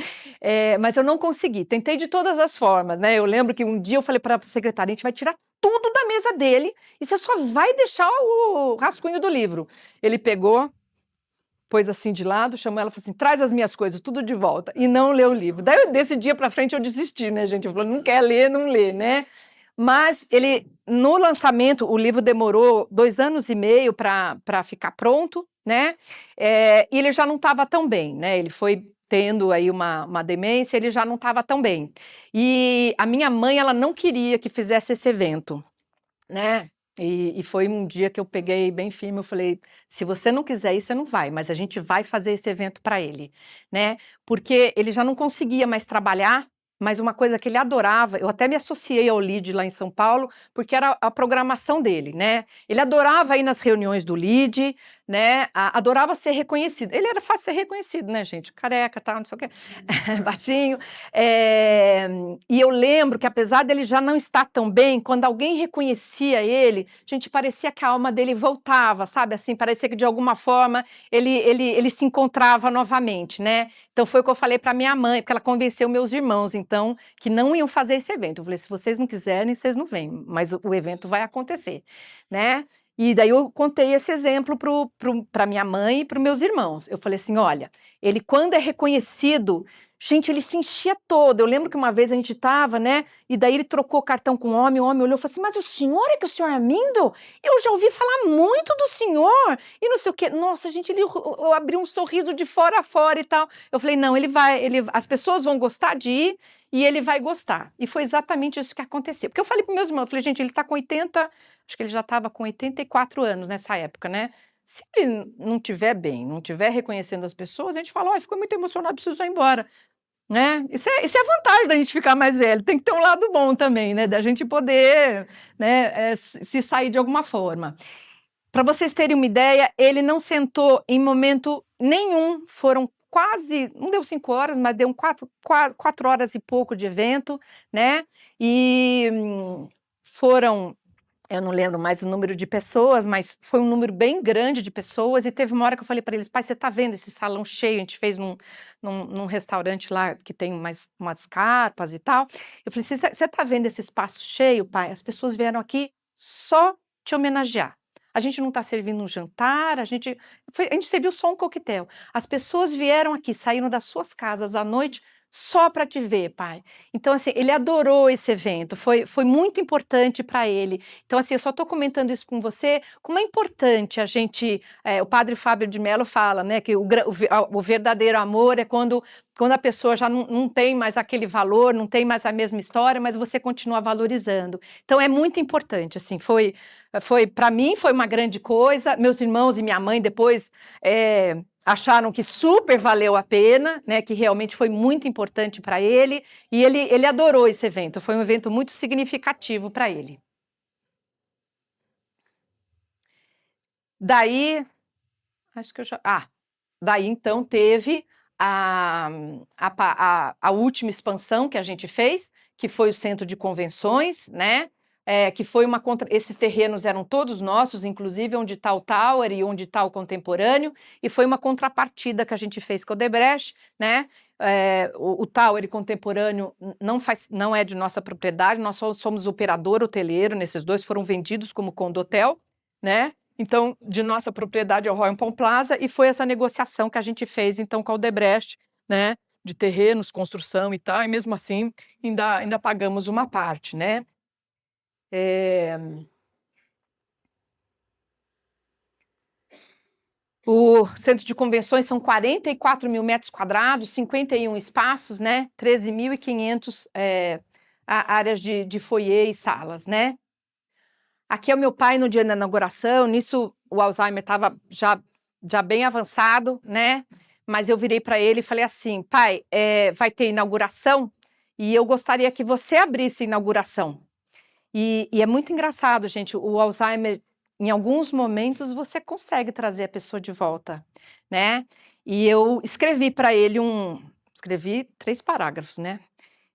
Mas eu não consegui, tentei de todas as formas, né? Eu lembro que um dia eu falei para a secretária, a gente vai tirar tudo da mesa dele e você só vai deixar o rascunho do livro. Ele pegou, pôs assim de lado, chamou ela e falou assim, traz as minhas coisas, tudo de volta, e não leu o livro. Daí, desse dia para frente, eu desisti, né, gente? Eu falei, não quer ler, não lê, né? Mas no lançamento, o livro demorou 2 anos e meio para ficar pronto, né? E ele já não estava tão bem, né? Ele foi tendo aí uma demência, ele já não estava tão bem. E a minha mãe, ela não queria que fizesse esse evento, né? E foi um dia que eu peguei bem firme, eu falei, se você não quiser ir, você não vai, mas a gente vai fazer esse evento para ele, né? Porque ele já não conseguia mais trabalhar, mas uma coisa que ele adorava, eu até me associei ao LEAD lá em São Paulo, porque era a programação dele, né? Ele adorava ir nas reuniões do LEAD, né? Adorava ser reconhecido. Ele era fácil ser reconhecido, né, gente? Careca, tal, não sei o quê, baixinho. E eu lembro que apesar dele já não estar tão bem, quando alguém reconhecia ele, gente, parecia que a alma dele voltava, sabe? Assim, parecia que de alguma forma ele se encontrava novamente, né? Então foi o que eu falei para minha mãe, porque ela convenceu meus irmãos, então, que não iam fazer esse evento. Eu falei, se vocês não quiserem, vocês não vêm, mas o evento vai acontecer, né? E daí eu contei esse exemplo para minha mãe e para os meus irmãos. Eu falei assim, olha, ele quando é reconhecido, gente, ele se enchia todo. Eu lembro que uma vez a gente estava, né? E daí ele trocou o cartão com o homem olhou e falou assim, mas o senhor é que o senhor é Armindo? Eu já ouvi falar muito do senhor. E não sei o quê. Nossa, gente, eu abri um sorriso de fora a fora e tal. Eu falei, não, as pessoas vão gostar de ir e ele vai gostar. E foi exatamente isso que aconteceu. Porque eu falei para meus irmãos, eu falei, gente, ele está com 80, acho que ele já estava com 84 anos nessa época, né? Se ele não estiver bem, não estiver reconhecendo as pessoas, a gente fala, ficou muito emocionado, preciso ir embora. Né? Isso é a vantagem da gente ficar mais velho, tem que ter um lado bom também, né? Da gente poder, né, se sair de alguma forma. Para vocês terem uma ideia, ele não sentou em momento nenhum, foram quase, não deu 5 horas, mas deu 4 horas e pouco de evento, né? E foram, eu não lembro mais o número de pessoas, mas foi um número bem grande de pessoas, e teve uma hora que eu falei para eles, pai, você está vendo esse salão cheio? A gente fez num restaurante lá que tem umas carpas e tal. Eu falei, você está vendo esse espaço cheio, pai? As pessoas vieram aqui só te homenagear. A gente não está servindo um jantar, a gente serviu só um coquetel. As pessoas vieram aqui, saíram das suas casas à noite só para te ver, pai. Então, assim, ele adorou esse evento, foi muito importante para ele. Então, assim, eu só estou comentando isso com você, como é importante a gente, o padre Fábio de Mello fala, né, que o verdadeiro amor é quando a pessoa já não tem mais aquele valor, não tem mais a mesma história, mas você continua valorizando. Então, é muito importante, assim, para mim foi uma grande coisa, meus irmãos e minha mãe depois acharam que super valeu a pena, né, que realmente foi muito importante para ele, e ele adorou esse evento, foi um evento muito significativo para ele. Daí, acho que eu já... daí então teve a última expansão que a gente fez, que foi o centro de convenções, né? Que foi esses terrenos eram todos nossos, inclusive onde está o Tower e onde está o Contemporâneo, e foi uma contrapartida que a gente fez com o Odebrecht, né? O Tower e Contemporâneo não é de nossa propriedade, nós só somos operador hoteleiro, nesses dois foram vendidos como condotel, né? Então, de nossa propriedade é o Royal Palm Plaza, e foi essa negociação que a gente fez, então, com a Odebrecht, né, de terrenos, construção e tal, e mesmo assim, ainda pagamos uma parte, né. O centro de convenções são 44 mil metros quadrados, 51 espaços, né, 13.500 áreas de foyer e salas, né. Aqui é o meu pai no dia da inauguração, nisso o Alzheimer estava já bem avançado, né? Mas eu virei para ele e falei assim, pai, vai ter inauguração e eu gostaria que você abrisse a inauguração. E é muito engraçado, gente, o Alzheimer, em alguns momentos você consegue trazer a pessoa de volta, né? E eu escrevi para ele escrevi 3 parágrafos, né?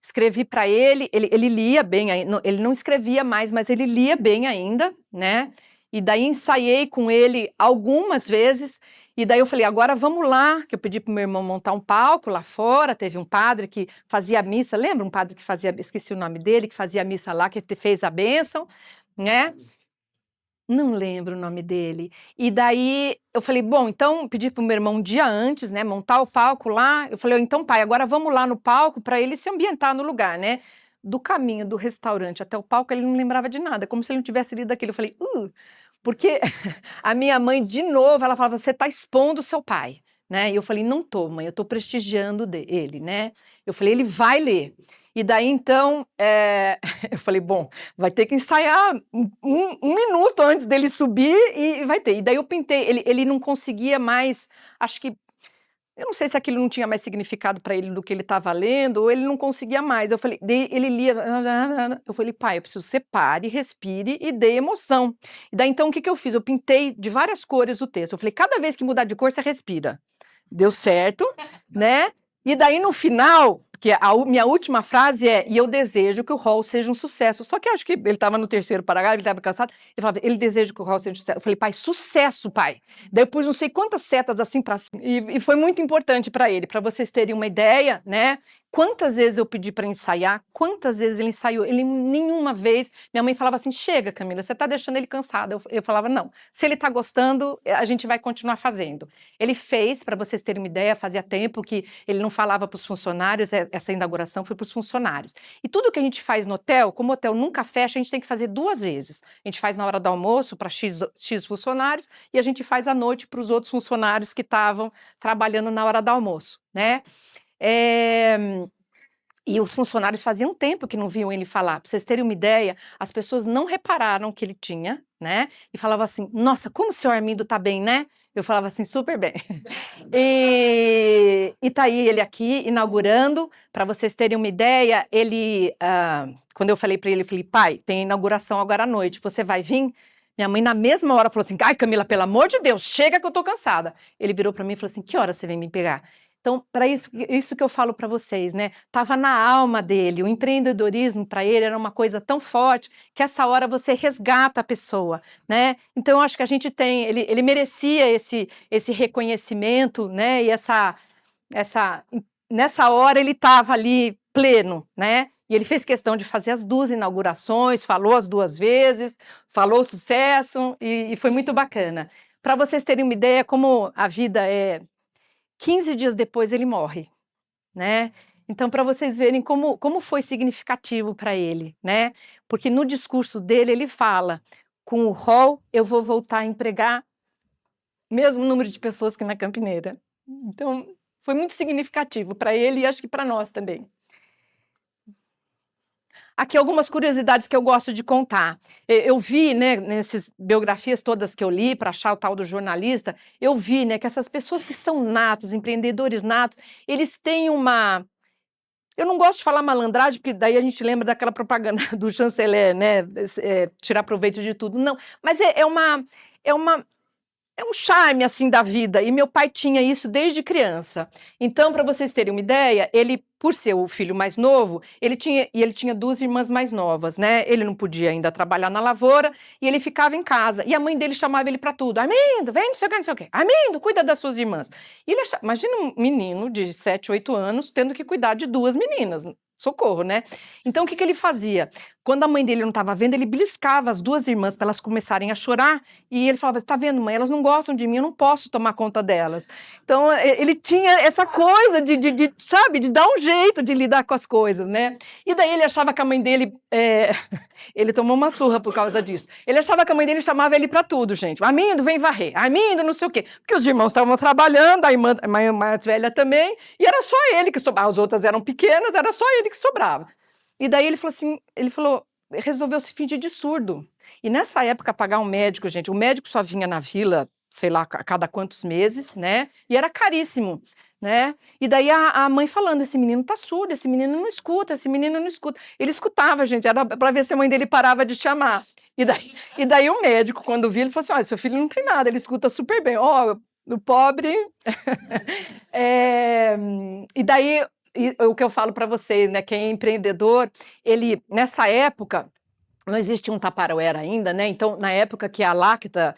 Escrevi para ele lia bem, ele não escrevia mais, mas ele lia bem ainda, né? E daí ensaiei com ele algumas vezes, e daí eu falei, agora vamos lá, que eu pedi para o meu irmão montar um palco lá fora, teve um padre que fazia missa, lembra um padre que fazia, esqueci o nome dele, que fazia missa lá, que fez a bênção, né? Não lembro o nome dele. E daí eu falei, bom, então pedi para o meu irmão um dia antes, né, montar o palco lá. Eu falei, então pai, agora vamos lá no palco para ele se ambientar no lugar, né? Do caminho do restaurante até o palco ele não lembrava de nada, como se ele não tivesse lido aquilo. Eu falei, porque a minha mãe de novo, ela falava, você está expondo o seu pai, né? E eu falei, não tô, mãe, eu tô prestigiando ele, né? Eu falei, ele vai ler. E daí, então, eu falei, bom, vai ter que ensaiar um minuto antes dele subir e vai ter. E daí eu pintei, ele não conseguia mais, acho que, eu não sei se aquilo não tinha mais significado para ele do que ele estava lendo, ou ele não conseguia mais. Eu falei, ele lia, eu falei, pai, eu preciso que você pare, respire e dê emoção. E daí, então, o que que eu fiz? Eu pintei de várias cores o texto. Eu falei, cada vez que mudar de cor, você respira. Deu certo, né? E daí, no final, que a minha última frase é, e eu desejo que o hall seja um sucesso. Só que eu acho que ele estava no terceiro parágrafo, ele estava cansado, ele falava, ele deseja que o hall seja um sucesso. Eu falei, pai, sucesso, pai. Daí eu pus não sei quantas setas assim para cima, e foi muito importante para ele, para vocês terem uma ideia, né? Quantas vezes eu pedi para ensaiar, quantas vezes ele ensaiou, ele nenhuma vez, minha mãe falava assim, chega Camila, você está deixando ele cansado, eu falava não, se ele está gostando, a gente vai continuar fazendo. Ele fez, para vocês terem uma ideia, fazia tempo que ele não falava para os funcionários, essa inauguração foi para os funcionários. E tudo que a gente faz no hotel, como o hotel nunca fecha, a gente tem que fazer 2 vezes. A gente faz na hora do almoço para X funcionários e a gente faz à noite para os outros funcionários que estavam trabalhando na hora do almoço, né? E os funcionários faziam tempo que não viam ele falar. Para vocês terem uma ideia, as pessoas não repararam que ele tinha, né? E falavam assim, nossa, como o senhor Armindo tá bem, né? Eu falava assim, super bem. E tá aí ele aqui, inaugurando. Para vocês terem uma ideia, quando eu falei para ele, eu falei, pai, tem inauguração agora à noite, você vai vir? Minha mãe, na mesma hora, falou assim, ai, Camila, pelo amor de Deus, chega que eu tô cansada. Ele virou para mim e falou assim, que hora você vem me pegar? Então, para isso que eu falo para vocês, né? Tava na alma dele, o empreendedorismo para ele era uma coisa tão forte que essa hora você resgata a pessoa, né? Então, eu acho que a gente tem, ele merecia esse reconhecimento, né? E nessa hora ele estava ali pleno, né? E ele fez questão de fazer as 2 inaugurações, falou as 2 vezes, falou sucesso e foi muito bacana. Para vocês terem uma ideia como a vida é, 15 dias depois ele morre, né? Então, para vocês verem como foi significativo para ele, né? Porque no discurso dele, ele fala: com o rol, eu vou voltar a empregar o mesmo número de pessoas que na Campineira. Então, foi muito significativo para ele e acho que para nós também. Aqui algumas curiosidades que eu gosto de contar. Eu vi, né, nessas biografias todas que eu li para achar o tal do jornalista, eu vi, né, que essas pessoas que são natos, empreendedores natos, eles têm uma... Eu não gosto de falar malandragem, porque daí a gente lembra daquela propaganda do chanceler, né, tirar proveito de tudo. Não, mas é uma é um charme, assim, da vida, e meu pai tinha isso desde criança. Então, para vocês terem uma ideia, ele, por ser o filho mais novo, ele tinha 2 irmãs mais novas, né, ele não podia ainda trabalhar na lavoura, e ele ficava em casa, e a mãe dele chamava ele para tudo: "Armindo, vem, não sei o que, não sei o quê. Armindo, cuida das suas irmãs". E ele imagina um menino de 7, 8 anos tendo que cuidar de 2 meninas, socorro, né. Então o que que ele fazia? Quando a mãe dele não estava vendo, ele beliscava as 2 irmãs para elas começarem a chorar, e ele falava: "Tá vendo, mãe, elas não gostam de mim, eu não posso tomar conta delas". Então, ele tinha essa coisa sabe, de dar um jeito de lidar com as coisas, né. E daí ele achava que a mãe dele, ele tomou uma surra por causa disso. Ele achava que a mãe dele chamava ele para tudo, gente. "Armindo, vem varrer. Armindo, não sei o quê". Porque os irmãos estavam trabalhando, a irmã mais velha também, e era só ele que sobrava. As outras eram pequenas, era só ele que sobrava. E daí ele falou assim, resolveu se fingir de surdo. E nessa época pagar um médico, gente, o médico só vinha na vila, sei lá, a cada quantos meses, né? E era caríssimo, né? E daí a mãe falando: esse menino tá surdo, esse menino não escuta, esse menino não escuta. Ele escutava, gente, era para ver se a mãe dele parava de chamar. E daí o médico, quando viu, ele falou assim: olha, seu filho não tem nada, ele escuta super bem. Ó, o pobre. É, e daí o que eu falo para vocês, né? Quem é empreendedor, ele nessa época não existia um Tupperware ainda, né? Então, na época que a Lacta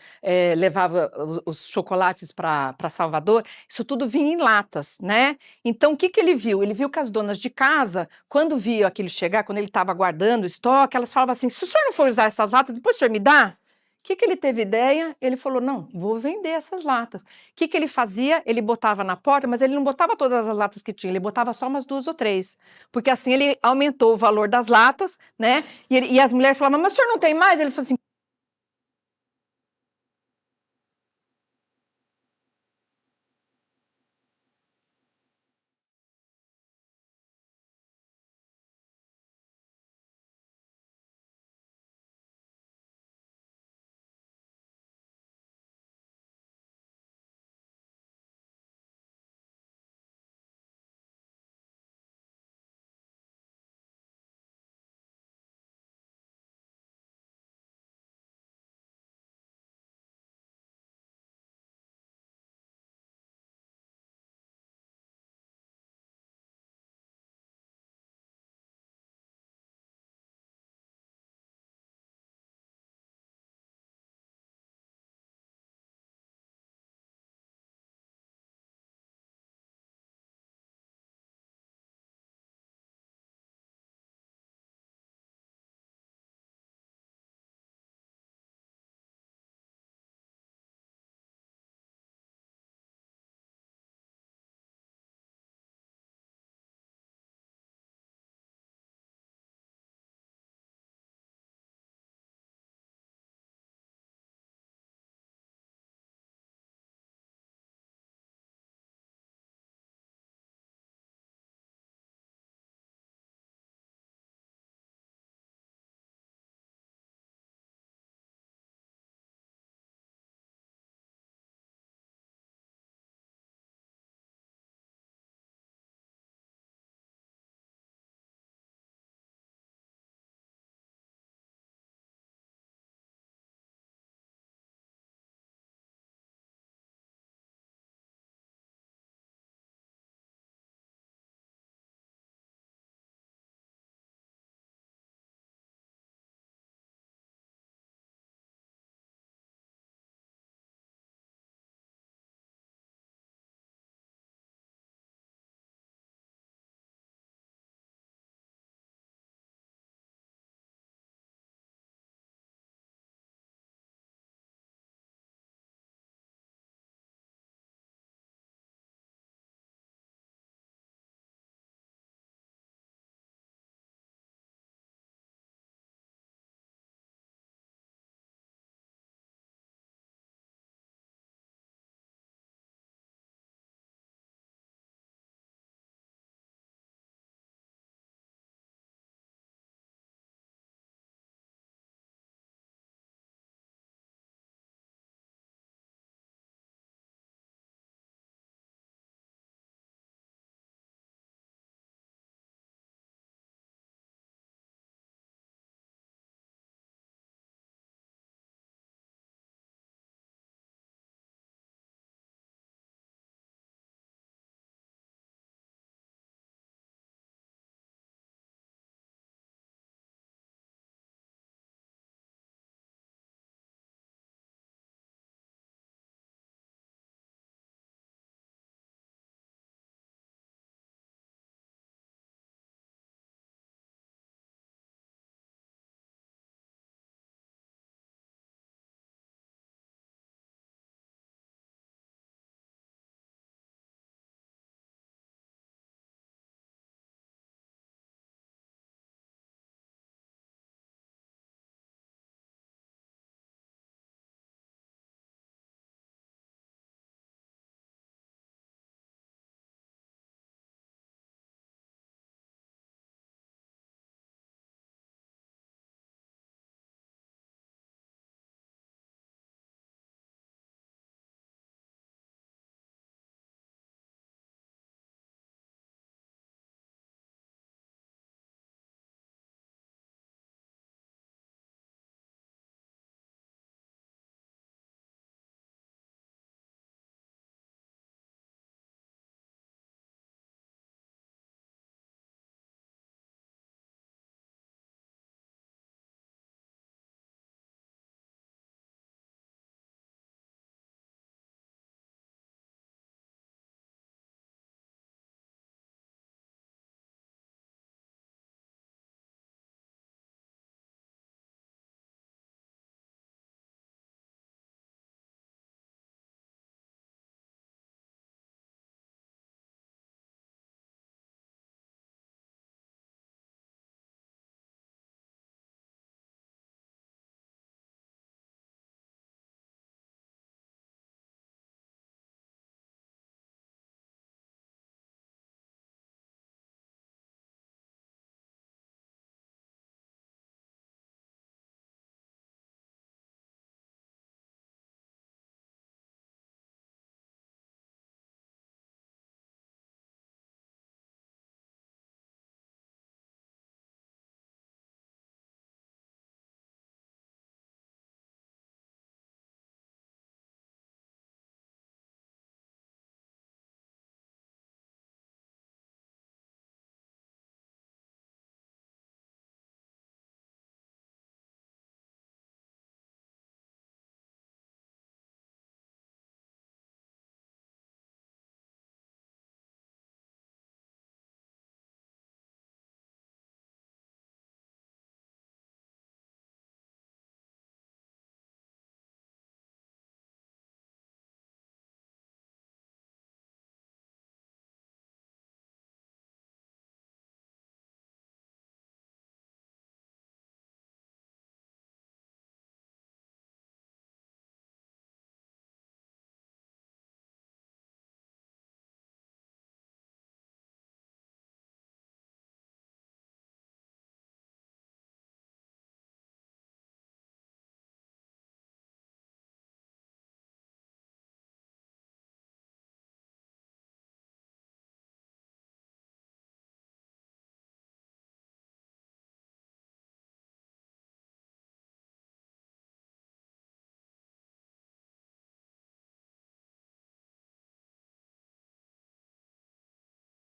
levava os chocolates para Salvador, isso tudo vinha em latas, né? Então, o que que ele viu? Ele viu que as donas de casa, quando viam aquilo chegar, quando ele estava guardando o estoque, elas falavam assim: se o senhor não for usar essas latas, depois o senhor me dá? O que que ele teve ideia? Ele falou: não, vou vender essas latas. O que que ele fazia? Ele botava na porta, mas ele não botava todas as latas que tinha, ele botava só umas 2 ou 3, porque assim ele aumentou o valor das latas, né? E as mulheres falavam: mas o senhor não tem mais? Ele falou assim: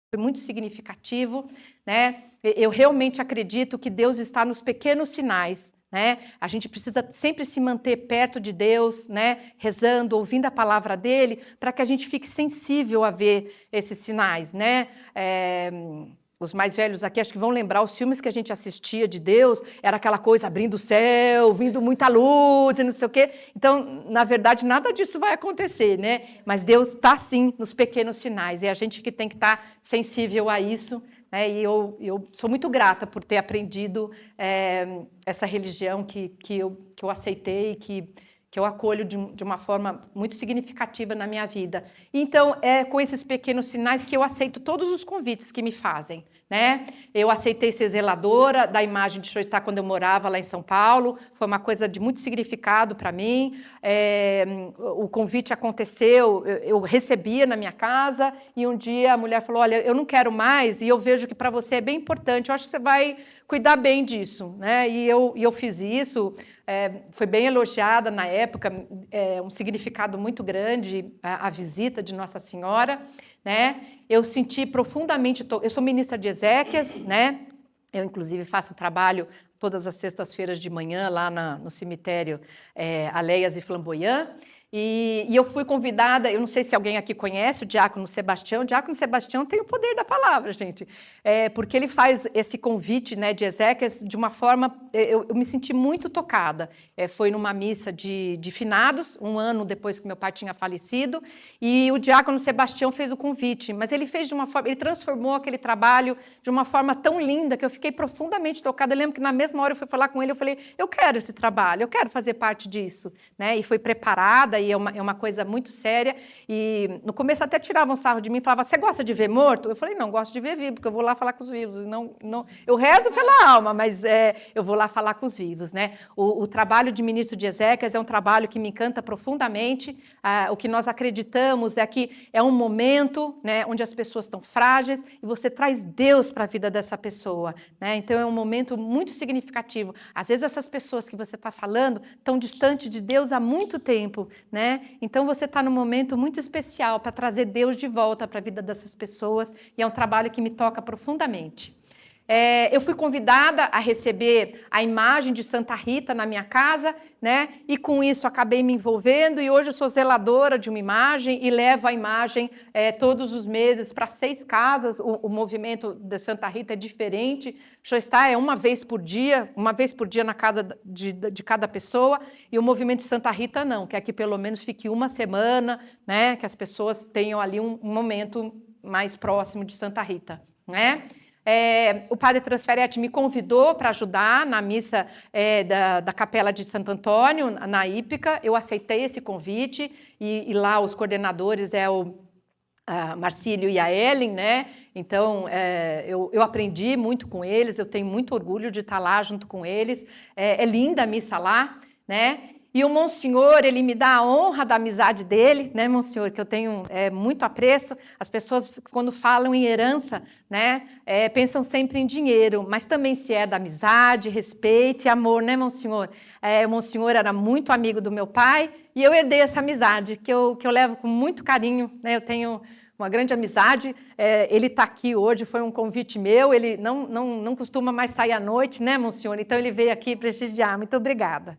foi muito significativo, né? Eu realmente acredito que Deus está nos pequenos sinais, né? A gente precisa sempre se manter perto de Deus, né? Rezando, ouvindo a palavra dele, para que a gente fique sensível a ver esses sinais, né? Os mais velhos aqui acho que vão lembrar os filmes que a gente assistia de Deus, era aquela coisa abrindo o céu, vindo muita luz e não sei o quê. Então, na verdade, nada disso vai acontecer, né? Mas Deus está, sim, nos pequenos sinais, e a gente que tem que estar sensível a isso, né? E eu sou muito grata por ter aprendido essa religião que eu aceitei, que eu acolho de uma forma muito significativa na minha vida. Então, é com esses pequenos sinais que eu aceito todos os convites que me fazem, né? Eu aceitei ser zeladora da imagem de Xoistá quando eu morava lá em São Paulo, foi uma coisa de muito significado para mim. O convite aconteceu, eu recebia na minha casa, e um dia a mulher falou, olha, eu não quero mais, e eu vejo que para você é bem importante, eu acho que você vai cuidar bem disso, né? E eu fiz isso, foi bem elogiada na época, um significado muito grande a visita de Nossa Senhora, né? Eu senti profundamente, eu sou ministra de Ezequias, né? Eu inclusive faço trabalho todas as sextas-feiras de manhã lá no cemitério Aléias e Flamboyant. E eu fui convidada, eu não sei se alguém aqui conhece o Diácono Sebastião. O Diácono Sebastião tem o poder da palavra, gente, porque ele faz esse convite, né, de Ezequias de uma forma, eu me senti muito tocada. Foi numa missa de finados, um ano depois que meu pai tinha falecido, e o Diácono Sebastião fez o convite, mas ele fez de uma forma, ele transformou aquele trabalho de uma forma tão linda que eu fiquei profundamente tocada. Eu lembro que na mesma hora eu fui falar com ele, eu falei, eu quero esse trabalho, eu quero fazer parte disso, né? E fui preparada, e é uma coisa muito séria. E no começo até tiravam sarro de mim, falavam, você gosta de ver morto? Eu falei, não, gosto de ver vivo, porque eu vou lá falar com os vivos. Não, eu rezo pela alma, mas eu vou lá falar com os vivos, né? O trabalho de ministro de Ezequias é um trabalho que me encanta profundamente. O que nós acreditamos é que é um momento, né, onde as pessoas estão frágeis e você traz Deus para a vida dessa pessoa, né? Então é um momento muito significativo. Às vezes essas pessoas que você está falando estão distantes de Deus há muito tempo, né? Então você está num momento muito especial para trazer Deus de volta para a vida dessas pessoas, e é um trabalho que me toca profundamente. Eu fui convidada a receber a imagem de Santa Rita na minha casa, né? E com isso acabei me envolvendo, e hoje eu sou zeladora de uma imagem e levo a imagem todos os meses para 6 casas. O movimento de Santa Rita é diferente, Xoistá é uma vez por dia na casa de cada pessoa, e o movimento de Santa Rita não, que é que pelo menos fique uma semana, né? Que as pessoas tenham ali um momento mais próximo de Santa Rita, né? O padre Transferetti me convidou para ajudar na missa da Capela de Santo Antônio, na Hípica. Eu aceitei esse convite, e lá os coordenadores o Marcílio e a Ellen, né? Então, eu aprendi muito com eles, eu tenho muito orgulho de estar lá junto com eles. É linda a missa lá, né? E o Monsenhor, ele me dá a honra da amizade dele, né, Monsenhor, que eu tenho muito apreço. As pessoas, quando falam em herança, né, pensam sempre em dinheiro, mas também se é da amizade, respeito e amor, né, Monsenhor? O Monsenhor era muito amigo do meu pai, e eu herdei essa amizade, que eu levo com muito carinho, né? Eu tenho uma grande amizade. Ele está aqui hoje, foi um convite meu, ele não costuma mais sair à noite, né, Monsenhor? Então ele veio aqui prestigiar, muito obrigada.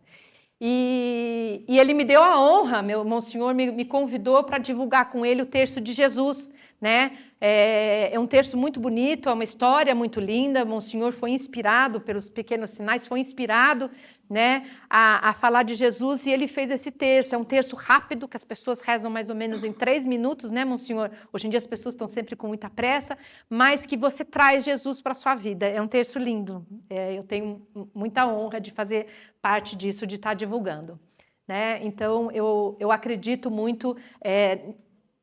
E ele me deu a honra, meu Monsenhor me convidou para divulgar com ele o terço de Jesus, né? É um terço muito bonito, é uma história muito linda. Monsenhor foi inspirado pelos pequenos sinais, foi inspirado, né, a falar de Jesus, e ele fez esse terço. É um terço rápido, que as pessoas rezam mais ou menos em 3 minutos, né, Monsenhor? Hoje em dia as pessoas estão sempre com muita pressa, mas que você traz Jesus para a sua vida. É um terço lindo. Eu tenho muita honra de fazer parte disso, de estar divulgando, né? Então, eu acredito muito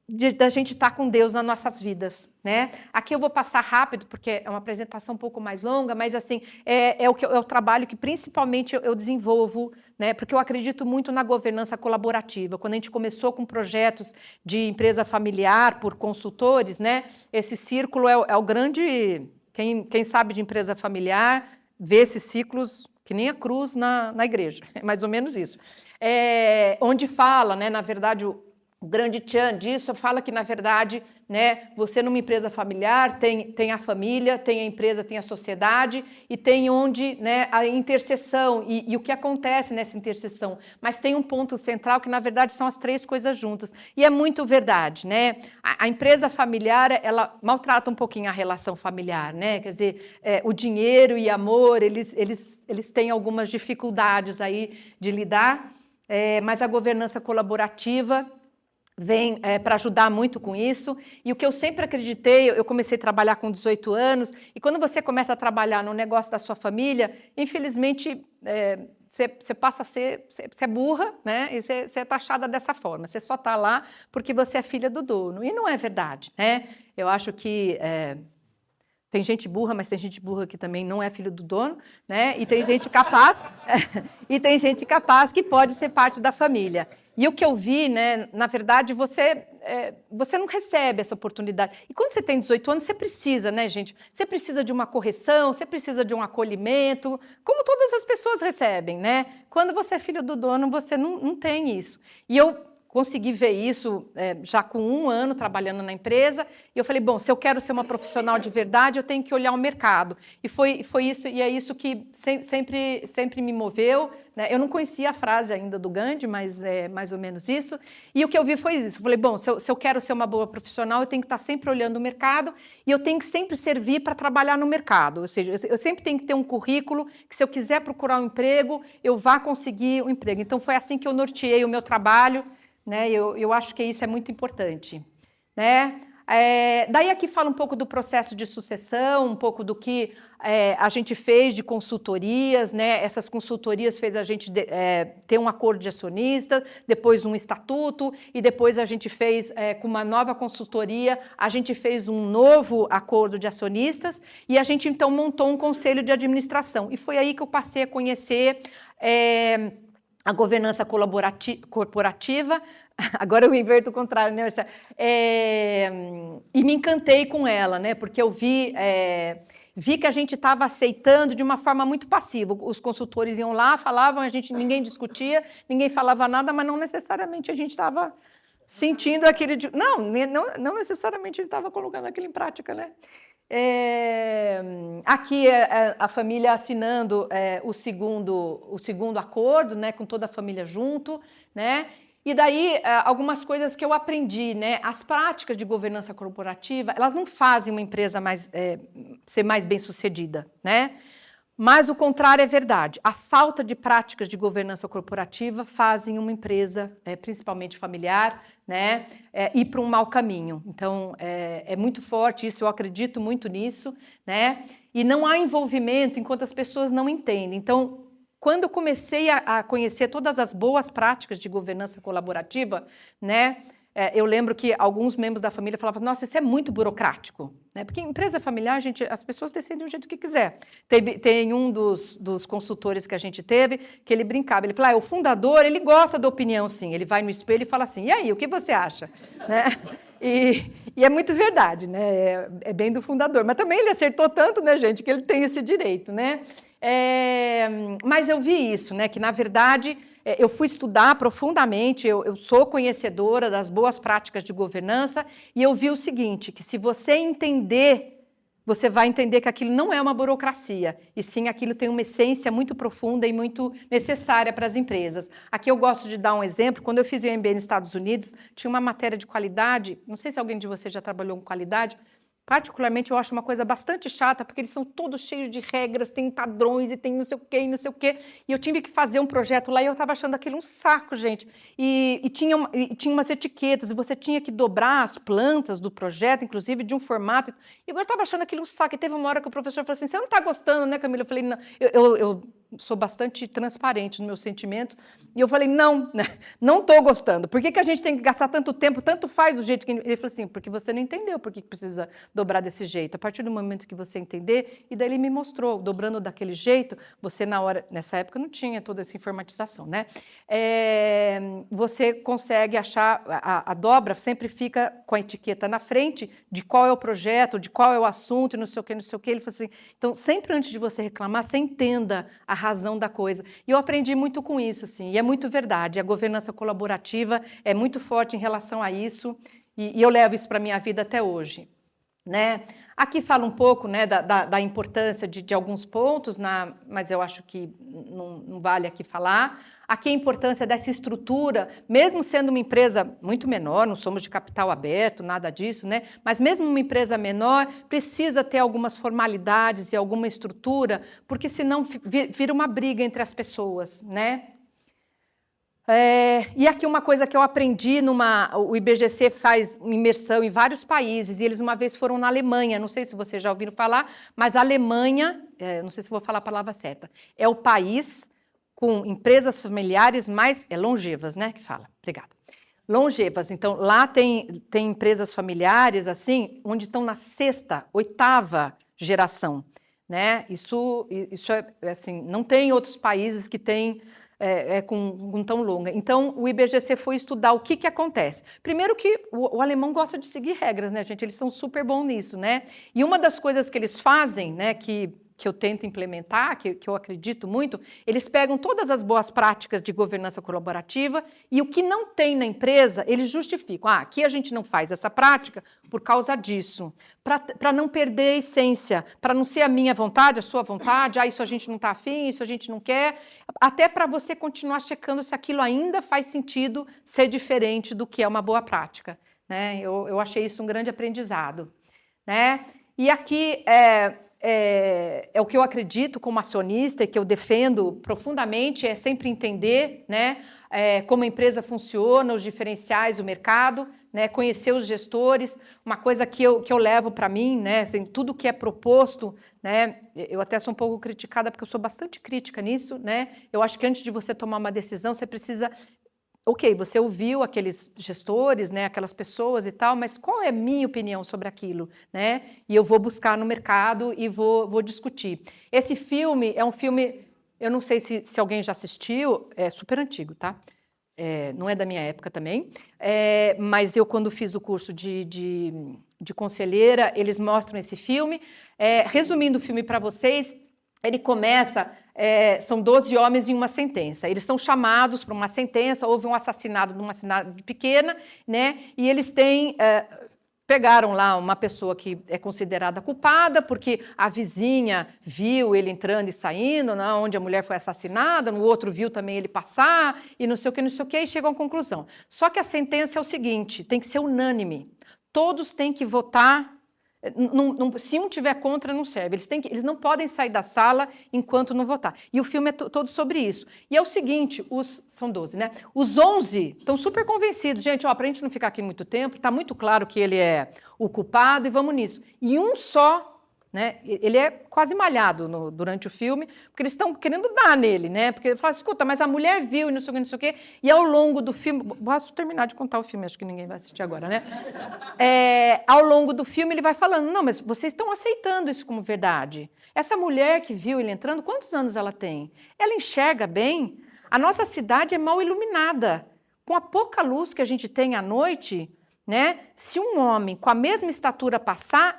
da gente estar com Deus nas nossas vidas, né? Aqui eu vou passar rápido, porque é uma apresentação um pouco mais longa, mas assim, é o trabalho que principalmente eu desenvolvo, né? Porque eu acredito muito na governança colaborativa. Quando a gente começou com projetos de empresa familiar por consultores, né? Esse círculo é o grande... Quem sabe de empresa familiar vê esses ciclos que nem a cruz na igreja, é mais ou menos isso. Onde fala, né? Na verdade, O grande tchan disso fala que, na verdade, né, você numa empresa familiar tem a família, tem a empresa, tem a sociedade e tem onde, né, a interseção e o que acontece nessa interseção. Mas tem um ponto central que, na verdade, são as três coisas juntas. E é muito verdade, né? A empresa familiar, ela maltrata um pouquinho a relação familiar, né? Quer dizer, o dinheiro e amor, eles têm algumas dificuldades aí de lidar, mas a governança colaborativa vem para ajudar muito com isso. E o que eu sempre acreditei, eu comecei a trabalhar com 18 anos, e quando você começa a trabalhar no negócio da sua família, infelizmente, você passa a ser, você é burra, né? E você é taxada dessa forma. Você só está lá porque você é filha do dono. E não é verdade, né? Eu acho que tem gente burra, mas tem gente burra que também não é filho do dono, né? E tem gente capaz, e tem gente capaz que pode ser parte da família. E o que eu vi, né, na verdade, você não recebe essa oportunidade. E quando você tem 18 anos, você precisa, né, gente? Você precisa de uma correção, você precisa de um acolhimento, como todas as pessoas recebem, né? Quando você é filho do dono, você não tem isso. E eu consegui ver isso já com 1 ano trabalhando na empresa, e eu falei, bom, se eu quero ser uma profissional de verdade, eu tenho que olhar o mercado. E foi isso, e é isso que sempre me moveu, né? Eu não conhecia a frase ainda do Gandhi, mas é mais ou menos isso. E o que eu vi foi isso. Eu falei, bom, se eu quero ser uma boa profissional, eu tenho que estar sempre olhando o mercado e eu tenho que sempre servir para trabalhar no mercado. Ou seja, eu sempre tenho que ter um currículo que, se eu quiser procurar um emprego, eu vá conseguir um emprego. Então, foi assim que eu norteei o meu trabalho, né? Eu acho que isso é muito importante, né? Daí aqui fala um pouco do processo de sucessão, um pouco do que a gente fez de consultorias, né? Essas consultorias fez a gente ter um acordo de acionista, depois um estatuto, e depois a gente fez, com uma nova consultoria, a gente fez um novo acordo de acionistas, e a gente então montou um conselho de administração. E foi aí que eu passei a conhecer a governança corporativa. Agora eu inverto o contrário, né? E me encantei com ela, né? Porque eu vi que a gente estava aceitando de uma forma muito passiva. Os consultores iam lá, falavam, ninguém discutia, ninguém falava nada, mas não necessariamente a gente estava sentindo aquele... Não necessariamente a gente estava colocando aquilo em prática, né? Aqui a família assinando o segundo acordo, né, com toda a família junto, né? E daí algumas coisas que eu aprendi, né? As práticas de governança corporativa, elas não fazem uma empresa ser mais bem-sucedida, né? Mas o contrário é verdade. A falta de práticas de governança corporativa fazem uma empresa, principalmente familiar, né, ir para um mau caminho. Então, é muito forte isso, eu acredito muito nisso, né? E não há envolvimento enquanto as pessoas não entendem. Então, quando eu comecei a conhecer todas as boas práticas de governança colaborativa, né, eu lembro que alguns membros da família falavam, nossa, isso é muito burocrático, né? Porque em empresa familiar, as pessoas decidem do jeito que quiser. Tem um dos consultores que a gente teve, que ele brincava, ele falava, o fundador, ele gosta da opinião, sim, ele vai no espelho e fala assim, e aí, o que você acha? Né? E é muito verdade, né? É bem do fundador, mas também ele acertou tanto, né, gente, que ele tem esse direito, né? Mas eu vi isso, né, que na verdade... Eu fui estudar profundamente, eu sou conhecedora das boas práticas de governança, e eu vi o seguinte, que se você entender, você vai entender que aquilo não é uma burocracia, e sim aquilo tem uma essência muito profunda e muito necessária para as empresas. Aqui eu gosto de dar um exemplo, quando eu fiz o MBA nos Estados Unidos, tinha uma matéria de qualidade, não sei se alguém de vocês já trabalhou com qualidade, particularmente eu acho uma coisa bastante chata, porque eles são todos cheios de regras, tem padrões e tem não sei o quê, e não sei o quê. E eu tive que fazer um projeto lá e eu estava achando aquilo um saco, gente. E tinha umas etiquetas, e você tinha que dobrar as plantas do projeto, inclusive de um formato. E eu estava achando aquilo um saco. E teve uma hora que o professor falou assim, você não está gostando, né, Camila? Eu falei, não. Eu sou bastante transparente nos meus sentimentos. E eu falei, não estou gostando. Por que a gente tem que gastar tanto tempo? Tanto faz do jeito que... Ele falou assim, porque você não entendeu por que precisa dobrar desse jeito. A partir do momento que você entender, e daí ele me mostrou, dobrando daquele jeito, você nessa época não tinha toda essa informatização, né? Você consegue achar, a dobra sempre fica com a etiqueta na frente de qual é o projeto, de qual é o assunto, e não sei o que, não sei o que. Ele falou assim, então sempre antes de você reclamar, você entenda a razão da coisa. E eu aprendi muito com isso, assim, e é muito verdade. A governança colaborativa é muito forte em relação a isso, e eu levo isso para a minha vida até hoje, né? Aqui fala um pouco, né, da importância de alguns pontos, mas eu acho que não vale aqui falar. Aqui a importância dessa estrutura, mesmo sendo uma empresa muito menor, não somos de capital aberto, nada disso, né? Mas mesmo uma empresa menor, precisa ter algumas formalidades e alguma estrutura, porque senão vira uma briga entre as pessoas, né? E aqui uma coisa que eu aprendi, o IBGC faz imersão em vários países, e eles uma vez foram na Alemanha, não sei se vocês já ouviram falar, mas a Alemanha, não sei se vou falar a palavra certa, é o país com empresas familiares mais longevas, né, que fala, obrigada. Longevas, então lá tem empresas familiares, assim, onde estão na 6ª, 8ª geração, né, isso é assim, não tem outros países que têm com tão longa. Então, o IBGC foi estudar o que acontece. Primeiro que o alemão gosta de seguir regras, né, gente? Eles são super bons nisso, né? E uma das coisas que eles fazem, né, que eu tento implementar, que eu acredito muito, eles pegam todas as boas práticas de governança colaborativa e o que não tem na empresa, eles justificam. Aqui a gente não faz essa prática por causa disso, para não perder a essência, para não ser a minha vontade, a sua vontade, isso a gente não está afim, isso a gente não quer, até para você continuar checando se aquilo ainda faz sentido ser diferente do que é uma boa prática, né? Eu achei isso um grande aprendizado, né? E aqui é o que eu acredito como acionista e que eu defendo profundamente, é sempre entender, né, como a empresa funciona, os diferenciais do mercado, né, conhecer os gestores. Uma coisa que eu levo para mim, né, assim, tudo que é proposto, né, eu até sou um pouco criticada porque eu sou bastante crítica nisso, né, eu acho que antes de você tomar uma decisão, você precisa... Ok, você ouviu aqueles gestores, né, aquelas pessoas e tal, mas qual é a minha opinião sobre aquilo, né? E eu vou buscar no mercado e vou discutir. Esse filme é um filme, eu não sei se alguém já assistiu, é super antigo, tá? Não é da minha época também, mas eu quando fiz o curso de conselheira, eles mostram esse filme. Resumindo o filme para vocês, ele começa, são 12 homens em uma sentença. Eles são chamados para uma sentença, houve um assassinato numa cidade pequena, né? E eles pegaram lá uma pessoa que é considerada culpada, porque a vizinha viu ele entrando e saindo, né, onde a mulher foi assassinada, no outro viu também ele passar, e não sei o que, e chegam à conclusão. Só que a sentença é o seguinte, tem que ser unânime. Todos têm que votar. Se um tiver contra, não serve. Eles não podem sair da sala enquanto não votar. E o filme é todo sobre isso. E é o seguinte, são 12, né? Os 11 estão super convencidos. Gente, para a gente não ficar aqui muito tempo, está muito claro que ele é o culpado e vamos nisso. E um só, né? Ele é quase malhado durante o filme, porque eles estão querendo dar nele, né? Porque ele fala, escuta, mas a mulher viu e não sei o quê. E ao longo do filme... Posso terminar de contar o filme, acho que ninguém vai assistir agora, né? Ao longo do filme ele vai falando, não, mas vocês estão aceitando isso como verdade. Essa mulher que viu ele entrando, quantos anos ela tem? Ela enxerga bem? A nossa cidade é mal iluminada. Com a pouca luz que a gente tem à noite... Né? Se um homem com a mesma estatura passar,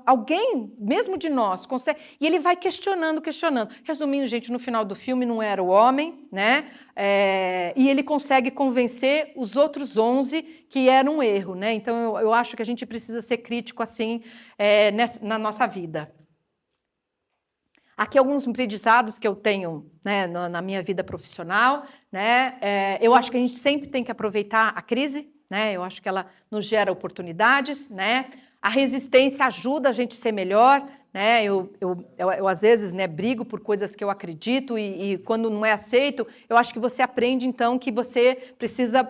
alguém, mesmo de nós, consegue... E ele vai questionando. Resumindo, gente, no final do filme não era o homem, né? E ele consegue convencer os outros 11 que era um erro, né? Então, eu acho que a gente precisa ser crítico assim na nossa vida. Aqui alguns aprendizados que eu tenho, né, na minha vida profissional, né? Eu acho que a gente sempre tem que aproveitar a crise, né? Eu acho que ela nos gera oportunidades, né? A resistência ajuda a gente a ser melhor, né? Eu às vezes, né, brigo por coisas que eu acredito e quando não é aceito, eu acho que você aprende então que você precisa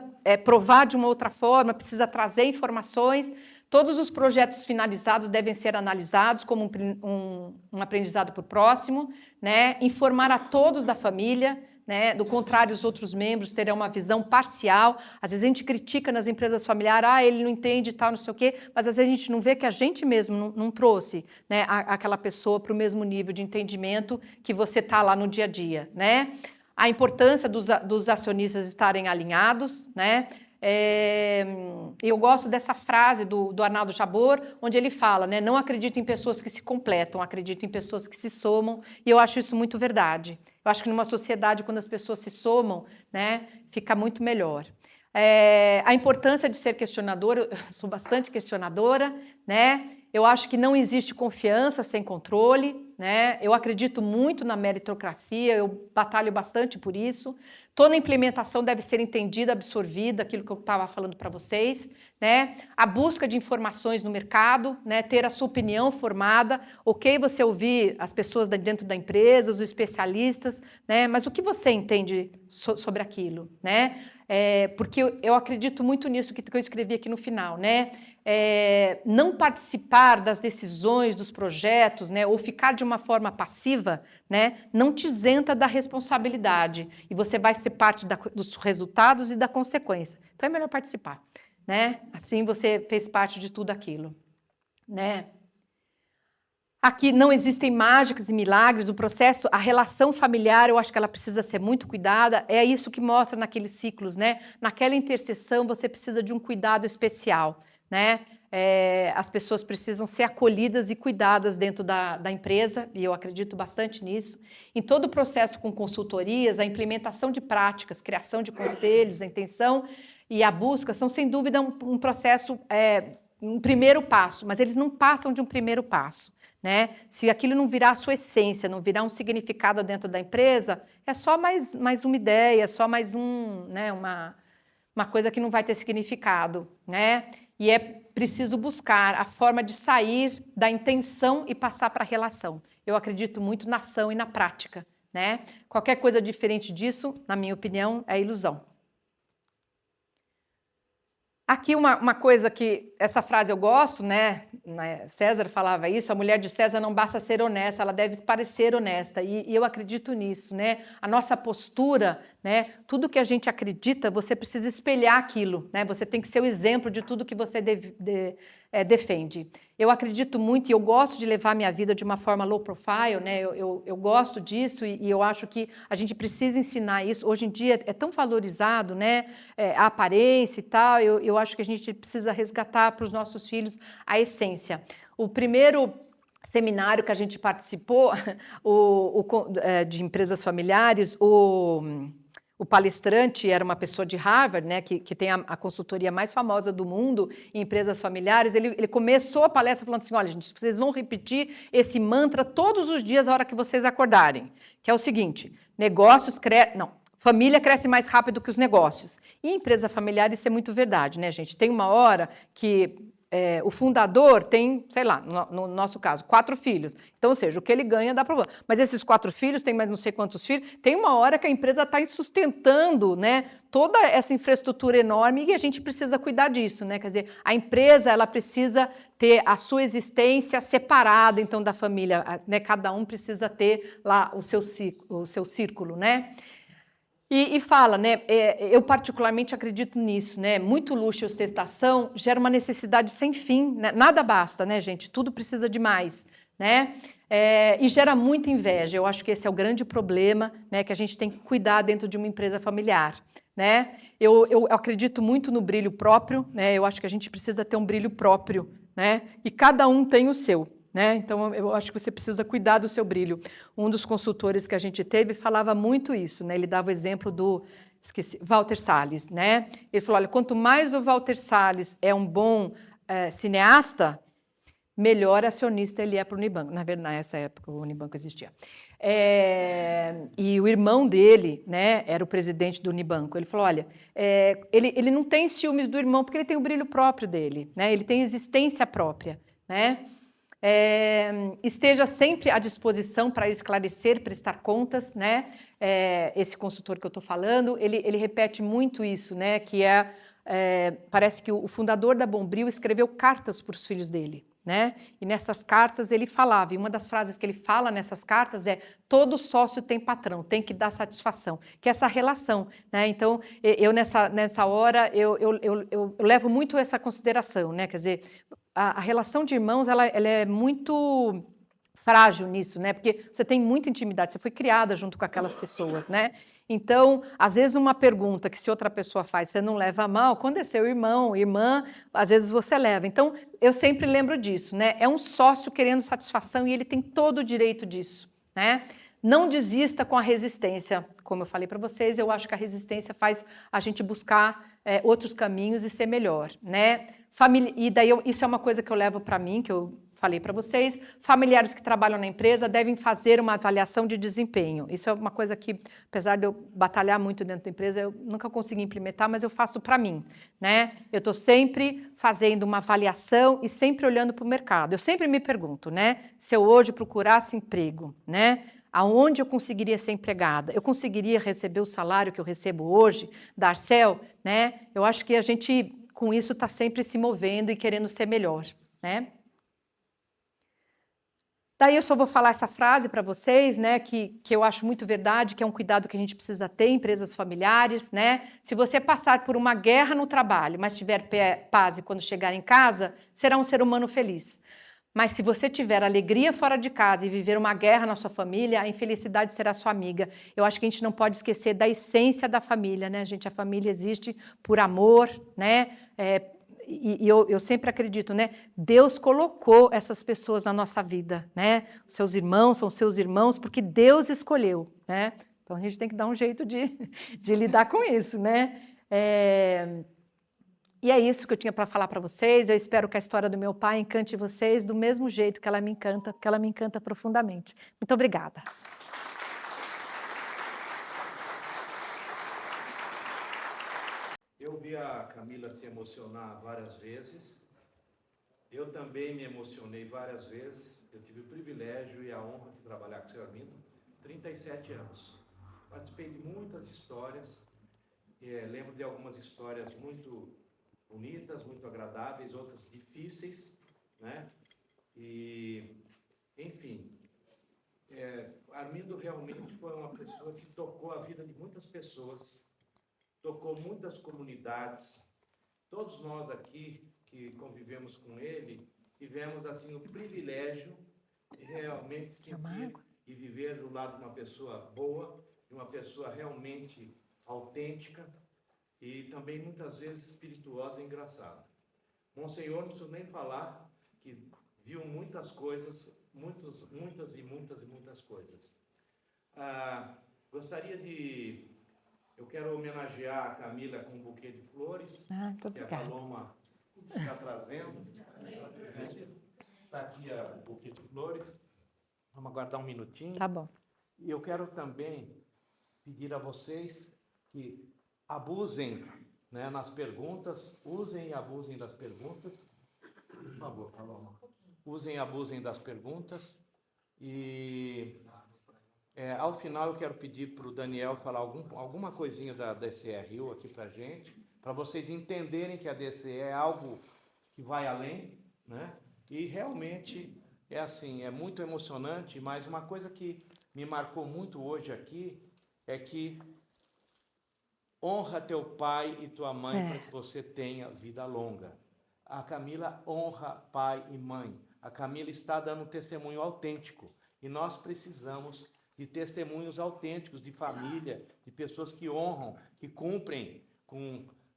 provar de uma outra forma, precisa trazer informações. Todos os projetos finalizados devem ser analisados como um aprendizado para o próximo, né? Informar a todos da família, né? Do contrário, os outros membros terão uma visão parcial. Às vezes a gente critica nas empresas familiares, ele não entende e tal, não sei o quê, mas às vezes a gente não vê que a gente mesmo não trouxe, né, aquela pessoa para o mesmo nível de entendimento que você está lá no dia a dia, né? A importância dos acionistas estarem alinhados, né? Eu gosto dessa frase do Arnaldo Jabor, onde ele fala, né, não acredito em pessoas que se completam, acredito em pessoas que se somam, e eu acho isso muito verdade. Eu acho que numa sociedade, quando as pessoas se somam, né, fica muito melhor. A importância de ser questionadora, eu sou bastante questionadora, né? Eu acho que não existe confiança sem controle, né? Eu acredito muito na meritocracia, eu batalho bastante por isso. Toda implementação deve ser entendida, absorvida, aquilo que eu estava falando para vocês, né? A busca de informações no mercado, né? Ter a sua opinião formada, ok, você ouvir as pessoas dentro da empresa, os especialistas, né? Mas o que você entende sobre aquilo, né? Porque eu acredito muito nisso que eu escrevi aqui no final, né? Não participar das decisões, dos projetos, né, ou ficar de uma forma passiva, né, não te isenta da responsabilidade e você vai ser parte dos resultados e da consequência. Então é melhor participar, né? Assim você fez parte de tudo aquilo, né? Aqui não existem mágicas e milagres, o processo, a relação familiar, eu acho que ela precisa ser muito cuidada, é isso que mostra naqueles ciclos, né? Naquela interseção você precisa de um cuidado especial, né? As pessoas precisam ser acolhidas e cuidadas dentro da empresa, e eu acredito bastante nisso. Em todo o processo com consultorias, a implementação de práticas, criação de conselhos, a intenção e a busca são, sem dúvida, um processo, um primeiro passo, mas eles não passam de um primeiro passo, né? Se aquilo não virar a sua essência, não virar um significado dentro da empresa, é só mais uma ideia, só mais né, uma coisa que não vai ter significado, né? E é preciso buscar a forma de sair da intenção e passar para a relação. Eu acredito muito na ação e na prática, né? Qualquer coisa diferente disso, na minha opinião, é ilusão. Aqui uma coisa que, essa frase eu gosto, né? César falava isso, a mulher de César não basta ser honesta, ela deve parecer honesta, e eu acredito nisso, né? A nossa postura, né? Tudo que a gente acredita, você precisa espelhar aquilo, né? Você tem que ser o exemplo de tudo que você defende. Eu acredito muito e eu gosto de levar minha vida de uma forma low profile, né? Eu gosto disso e eu acho que a gente precisa ensinar isso. Hoje em dia é tão valorizado, né? A aparência e tal. Eu acho que a gente precisa resgatar para os nossos filhos a essência. O primeiro seminário que a gente participou, de empresas familiares, o palestrante era uma pessoa de Harvard, né, que tem a consultoria mais famosa do mundo em empresas familiares. Ele começou a palestra falando assim, olha, gente, vocês vão repetir esse mantra todos os dias, a hora que vocês acordarem, que é o seguinte, família cresce mais rápido que os negócios. E em empresa familiar isso é muito verdade, né, gente? Tem uma hora que o fundador tem, sei lá, no nosso caso, 4 filhos. Então, ou seja, o que ele ganha dá para... Mas esses 4 filhos, tem mais não sei quantos filhos, tem uma hora que a empresa está sustentando, né, toda essa infraestrutura enorme e a gente precisa cuidar disso, né? Quer dizer, a empresa ela precisa ter a sua existência separada, então, da família, né? Cada um precisa ter lá o seu círculo, né? E fala, né? Eu particularmente acredito nisso, né? Muito luxo e ostentação gera uma necessidade sem fim, né? Nada basta, né, gente? Tudo precisa de mais, né? E gera muita inveja. Eu acho que esse é o grande problema, né? Que a gente tem que cuidar dentro de uma empresa familiar, né? Eu acredito muito no brilho próprio, né? Eu acho que a gente precisa ter um brilho próprio, né? E cada um tem o seu. Né? Então, eu acho que você precisa cuidar do seu brilho. Um dos consultores que a gente teve falava muito isso, né? Ele dava o exemplo do Walter Salles, né? Ele falou, olha, quanto mais o Walter Salles é um bom cineasta, melhor acionista ele é para o Unibanco. Na verdade, nessa época o Unibanco existia. E o irmão dele, né, era o presidente do Unibanco. Ele falou, olha, ele não tem ciúmes do irmão porque ele tem o brilho próprio dele, né? Ele tem existência própria, né? Esteja sempre à disposição para esclarecer, prestar contas, né? Esse consultor que eu estou falando, ele repete muito isso, né? Que parece que o fundador da Bombril escreveu cartas para os filhos dele, né? E nessas cartas ele falava, e uma das frases que ele fala nessas cartas é: todo sócio tem patrão, tem que dar satisfação, que é essa relação, né? Então, eu nessa hora eu levo muito essa consideração, né? Quer dizer, a relação de irmãos ela é muito frágil nisso, né? Porque você tem muita intimidade, você foi criada junto com aquelas pessoas, né? Então, às vezes uma pergunta que se outra pessoa faz, você não leva a mal, quando é seu irmão, irmã, às vezes você leva. Então, eu sempre lembro disso, né? É um sócio querendo satisfação e ele tem todo o direito disso, né? Não desista com a resistência. Como eu falei para vocês, eu acho que a resistência faz a gente buscar outros caminhos e ser melhor, né? E daí isso é uma coisa que eu levo para mim, que eu falei para vocês, familiares que trabalham na empresa devem fazer uma avaliação de desempenho. Isso é uma coisa que, apesar de eu batalhar muito dentro da empresa, eu nunca consegui implementar, mas eu faço para mim, né? Eu estou sempre fazendo uma avaliação e sempre olhando para o mercado. Eu sempre me pergunto, né? Se eu hoje procurasse emprego, né? Aonde eu conseguiria ser empregada? Eu conseguiria receber o salário que eu recebo hoje da Arcel, né? Eu acho que a gente, com isso, está sempre se movendo e querendo ser melhor, né? Daí eu só vou falar essa frase para vocês, né, que eu acho muito verdade, que é um cuidado que a gente precisa ter em empresas familiares, né? Se você passar por uma guerra no trabalho, mas tiver paz e quando chegar em casa, será um ser humano feliz. Mas se você tiver alegria fora de casa e viver uma guerra na sua família, a infelicidade será sua amiga. Eu acho que a gente não pode esquecer da essência da família, né, gente? A família existe por amor, né? Eu sempre acredito, né? Deus colocou essas pessoas na nossa vida, né? Os seus irmãos são seus irmãos porque Deus escolheu, né? Então a gente tem que dar um jeito de lidar com isso, né? E é isso que eu tinha para falar para vocês. Eu espero que a história do meu pai encante vocês do mesmo jeito que ela me encanta, porque ela me encanta profundamente. Muito obrigada. Eu vi a Camila se emocionar várias vezes. Eu também me emocionei várias vezes. Eu tive o privilégio e a honra de trabalhar com o senhor Armindo 37 anos. Participei de muitas histórias. Lembro de algumas histórias muito bonitas, muito agradáveis, outras difíceis, né? E, enfim, Armindo realmente foi uma pessoa que tocou a vida de muitas pessoas, tocou muitas comunidades. Todos nós aqui que convivemos com ele, tivemos assim o privilégio de realmente sentir e viver do lado de uma pessoa boa, de uma pessoa realmente autêntica e também muitas vezes espirituosa e engraçada. Monsenhor, não preciso nem falar que viu muitas coisas, muitas coisas. Gostaria de... Eu quero homenagear a Camila com um buquê de flores, que a Paloma está trazendo. Está aqui o buquê de flores. Vamos aguardar um minutinho. Tá bom. E eu quero também pedir a vocês que abusem, né, nas perguntas, usem e abusem das perguntas. Por favor, Paloma. Usem e abusem das perguntas. E ao final eu quero pedir para o Daniel falar alguma coisinha da DCRU aqui para a gente, para vocês entenderem que a DCE é algo que vai além, né? E realmente é assim, é muito emocionante, mas uma coisa que me marcou muito hoje aqui é que honra teu pai e tua mãe para que você tenha vida longa. A Camila honra pai e mãe. A Camila está dando um testemunho autêntico e nós precisamos de testemunhos autênticos de família, de pessoas que honram, que cumprem,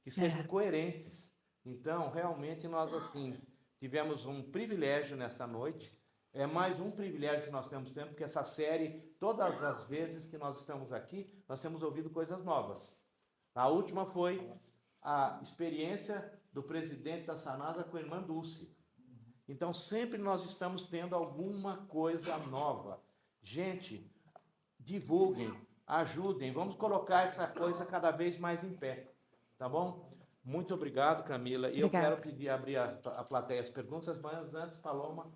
que sejam coerentes. Então, realmente nós assim tivemos um privilégio nesta noite. É mais um privilégio que nós temos sempre, porque essa série, todas as vezes que nós estamos aqui, nós temos ouvido coisas novas. A última foi a experiência do presidente da Sanasa com a irmã Dulce. Então, sempre nós estamos tendo alguma coisa nova. Gente, divulguem, ajudem, vamos colocar essa coisa cada vez mais em pé, tá bom? Muito obrigado, Camila. E eu quero abrir a plateia as perguntas, mas antes, Paloma...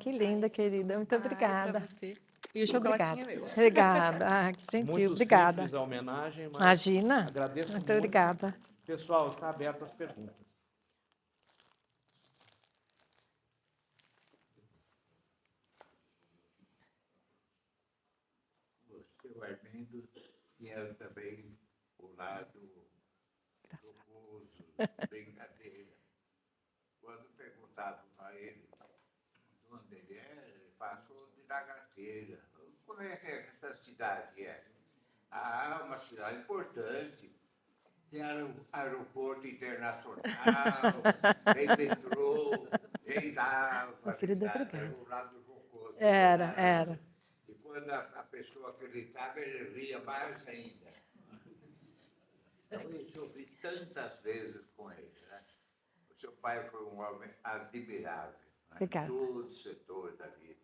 que linda, querida. Muito obrigada. E o chocolatinho é meu. Obrigada. Que gentil. Muito obrigada. simples a homenagem, mas Imagina. agradeço muito. Obrigada. Pessoal, está aberto as perguntas. O seu Armindo tinha também o lado jocoso, brincadeira. Quando perguntavam a ele de onde ele era, ele passou de lagarteira. Como é que essa cidade é? Ah, uma cidade importante. Tem aeroporto internacional, tem metrô, tem lava. Querida, Era obrigada. o lado jocoso. Era. E quando a pessoa acreditava, ele ria mais ainda. Então, isso eu vi tantas vezes com ele. Né? O seu pai foi um homem admirável, né? Obrigada. Em todos os setores da vida.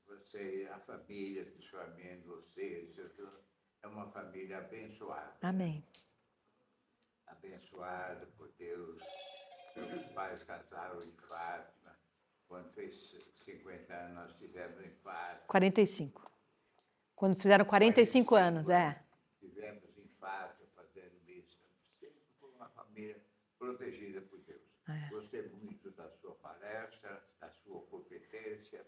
Você, a família do seu amigo, você, é uma família abençoada. Amém. Abençoada por Deus. Meus pais casaram em Fátima. Quando fez 50 anos, nós tivemos em Fátima. 45. Quando fizeram 45 anos, Tivemos em Fátima fazendo missa. Sempre foi uma família protegida por Deus. Gostei muito da sua palestra, da sua competência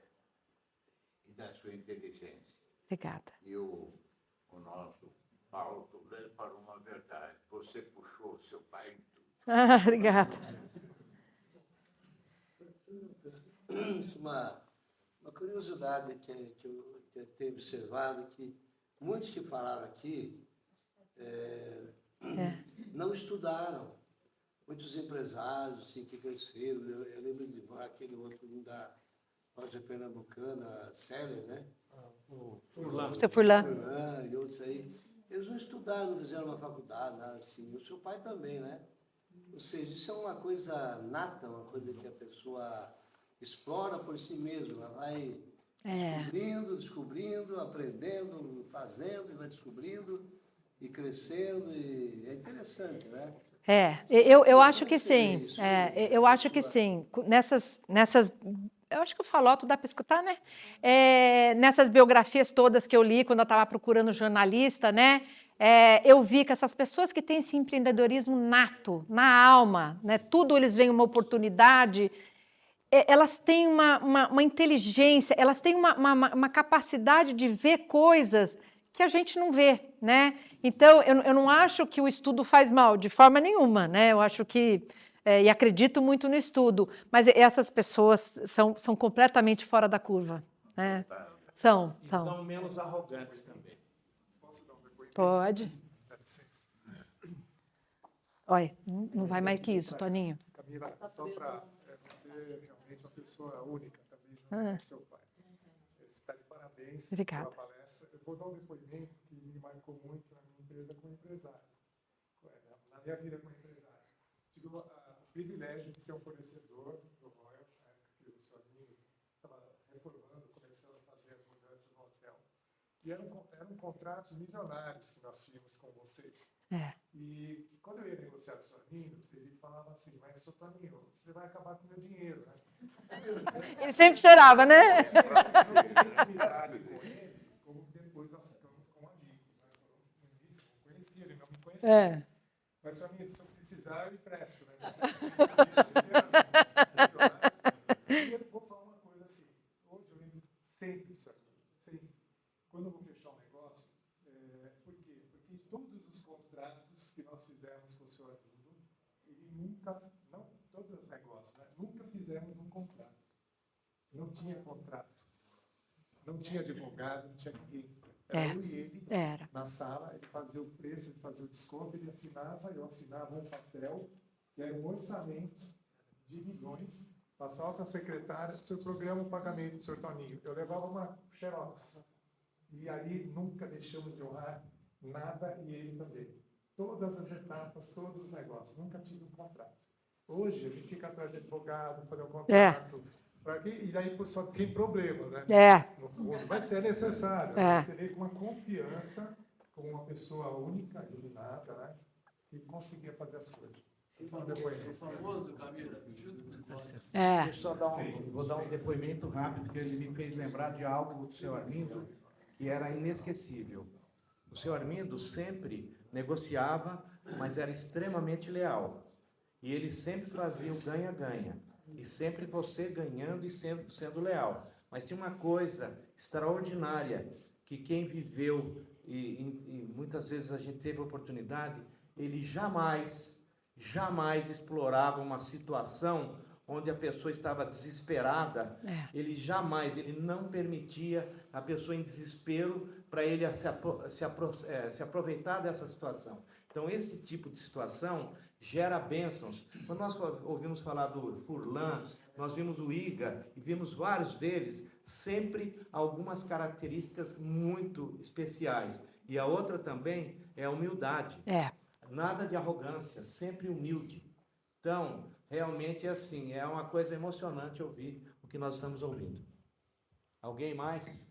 e da sua inteligência. Obrigada. E o nosso Paulo Toledo falou uma verdade. Você puxou o seu pai em tudo. Obrigada. Uma curiosidade que eu tenho observado, que muitos que falaram aqui não estudaram. Muitos empresários assim, que cresceram. Eu lembro de aquele outro da loja pernambucana, Célia, né? Você foi lá? Furlan e outros aí. Eles não estudaram, não fizeram uma faculdade, nada assim. O seu pai também, né? Ou seja, isso é uma coisa nata, uma coisa que a pessoa explora por si mesma. Ela vai descobrindo, aprendendo, fazendo, e vai descobrindo e crescendo. E é interessante, né? Eu acho que sim. Eu acho que sim. Nessas, eu acho que o Faloto dá para escutar, né? Nessas biografias todas que eu li quando eu estava procurando jornalista, né? Eu vi que essas pessoas que têm esse empreendedorismo nato, na alma, né? Tudo eles veem uma oportunidade, elas têm uma inteligência, elas têm uma capacidade de ver coisas que a gente não vê, né? Então, eu não acho que o estudo faz mal, de forma nenhuma, né? Eu acho que, e acredito muito no estudo, mas essas pessoas são completamente fora da curva, né? São. E são menos arrogantes também. Posso dar um depoimento? Pode. Dá licença. Olha, não vai mais que isso, Toninho. Camila, só para você realmente uma pessoa única também, junto com seu pai. Ele está de parabéns Obrigada. pela palestra. Eu vou dar um depoimento que me marcou muito na minha empresa como empresário. Na minha vida como empresário. Tive o privilégio de ser um fornecedor do Royal, na época que o seu amigo estava reformando, começando a fazer as mudanças no hotel. E eram contratos milionários que nós tínhamos com vocês. E quando eu ia negociar com o seu amigo, ele falava assim, mas, seu Toninho, você vai acabar com o meu dinheiro, né? Ele sempre chorava, né? Eu tive intimidade com ele, como depois nós ficamos como amigos. Né? No início eu não conhecia, ele não me conhecia. Mas, seu amigo, se eu precisar, eu empresto, né? E eu vou falar uma coisa assim, hoje eu lembro sempre do seu amigo, sempre. Quando eu vou fechar um negócio, por quê? Porque todos os contratos que nós fizemos com o seu amigo, ele nunca, não todos os negócios, né? Nunca fizemos um contrato. Não tinha contrato. Não tinha advogado, não tinha ninguém. Era eu e ele na sala, ele fazia o preço, ele fazia o desconto, ele assinava, eu assinava um papel, que era um orçamento de milhões, passava para a secretária, o seu programa o pagamento do senhor Toninho. Eu levava uma xerox. E aí nunca deixamos de honrar nada e ele também. Todas as etapas, todos os negócios. Nunca tive um contrato. Hoje a gente fica atrás de advogado, fazer um contrato. E daí só tem problema, né? No fundo, mas é necessário. Você vê com uma confiança, com uma pessoa única, iluminada, né? E conseguia fazer as coisas. Famoso, Camila. Deixa eu só vou dar um depoimento rápido, que ele me fez lembrar de algo do seu Armindo, que era inesquecível. O seu Armindo sempre negociava, mas era extremamente leal. E ele sempre fazia o ganha-ganha. E sempre você ganhando e sendo leal. Mas tinha uma coisa extraordinária, que quem viveu, e muitas vezes a gente teve oportunidade, ele jamais explorava uma situação onde a pessoa estava desesperada, ele não permitia a pessoa em desespero para ele se aproveitar dessa situação. Então, esse tipo de situação gera bênçãos. Quando nós ouvimos falar do Furlan, nós vimos o Iga e vimos vários deles, sempre algumas características muito especiais. E a outra também é a humildade. Nada de arrogância, sempre humilde. Então, realmente é assim, é uma coisa emocionante ouvir o que nós estamos ouvindo. Alguém mais?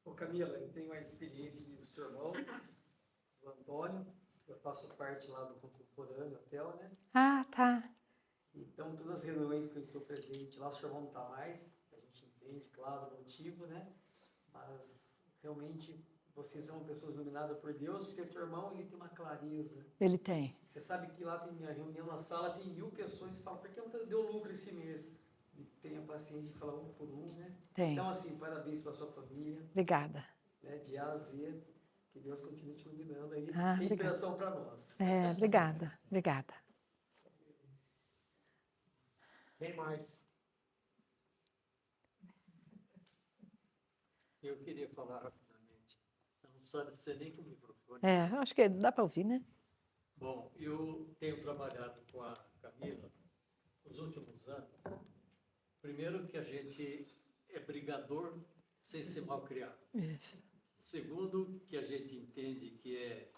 Ô Camila, eu tenho a experiência do seu irmão, o Antônio, eu faço parte lá do Contemporâneo Hotel, né? Ah, tá. Então, todas as reuniões que eu estou presente lá, o seu irmão não está mais, a gente entende, claro, o motivo, né? Mas, realmente, vocês são pessoas iluminadas por Deus, porque o teu irmão, ele tem uma clareza. Ele tem. Você sabe que lá tem a reunião na sala, tem 1000 pessoas e fala, por que não deu lucro esse mês? E tem a paciência de falar um por um, né? Tem. Então, assim, parabéns para sua família. Obrigada. Né, de A a Z, que Deus continue te iluminando aí, Ah, tem inspiração para nós. Obrigada, obrigada. Quem mais? Eu queria falar rapidamente, não precisa ser nem com o microfone. Acho que dá para ouvir, né? Bom, eu tenho trabalhado com a Camila nos últimos anos. Primeiro que a gente é brigador sem ser mal criado. Segundo, que a gente entende que é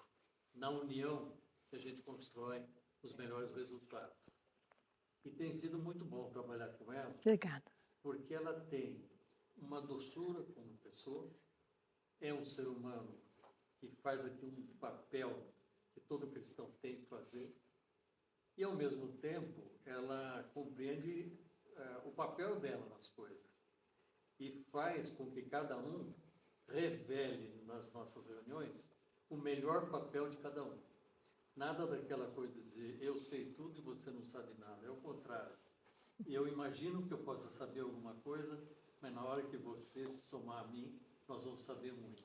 na união que a gente constrói os melhores resultados. E tem sido muito bom trabalhar com ela. Obrigada. Porque ela tem uma doçura como pessoa, é um ser humano que faz aqui um papel que todo cristão tem que fazer, e ao mesmo tempo ela compreende o papel dela nas coisas e faz com que cada um revele nas nossas reuniões o melhor papel de cada um. Nada daquela coisa de dizer eu sei tudo e você não sabe nada, é o contrário. Eu imagino que eu possa saber alguma coisa, mas na hora que você se somar a mim, nós vamos saber muito.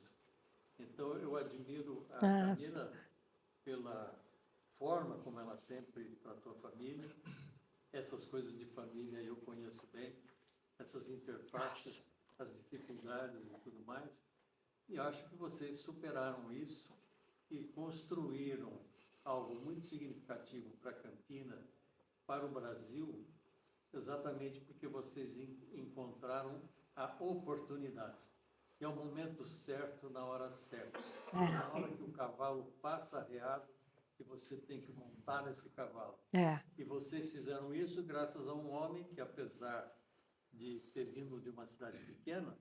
Então eu admiro a Camila pela forma como ela sempre tratou a família. Essas coisas de família eu conheço bem, essas interfaces, as dificuldades e tudo mais. E acho que vocês superaram isso e construíram algo muito significativo para Campinas, para o Brasil, exatamente porque vocês encontraram a oportunidade. E é o momento certo, na hora certa. Na hora que o cavalo passa arreado, que você tem que montar nesse cavalo. E vocês fizeram isso graças a um homem que, apesar de ter vindo de uma cidade pequena,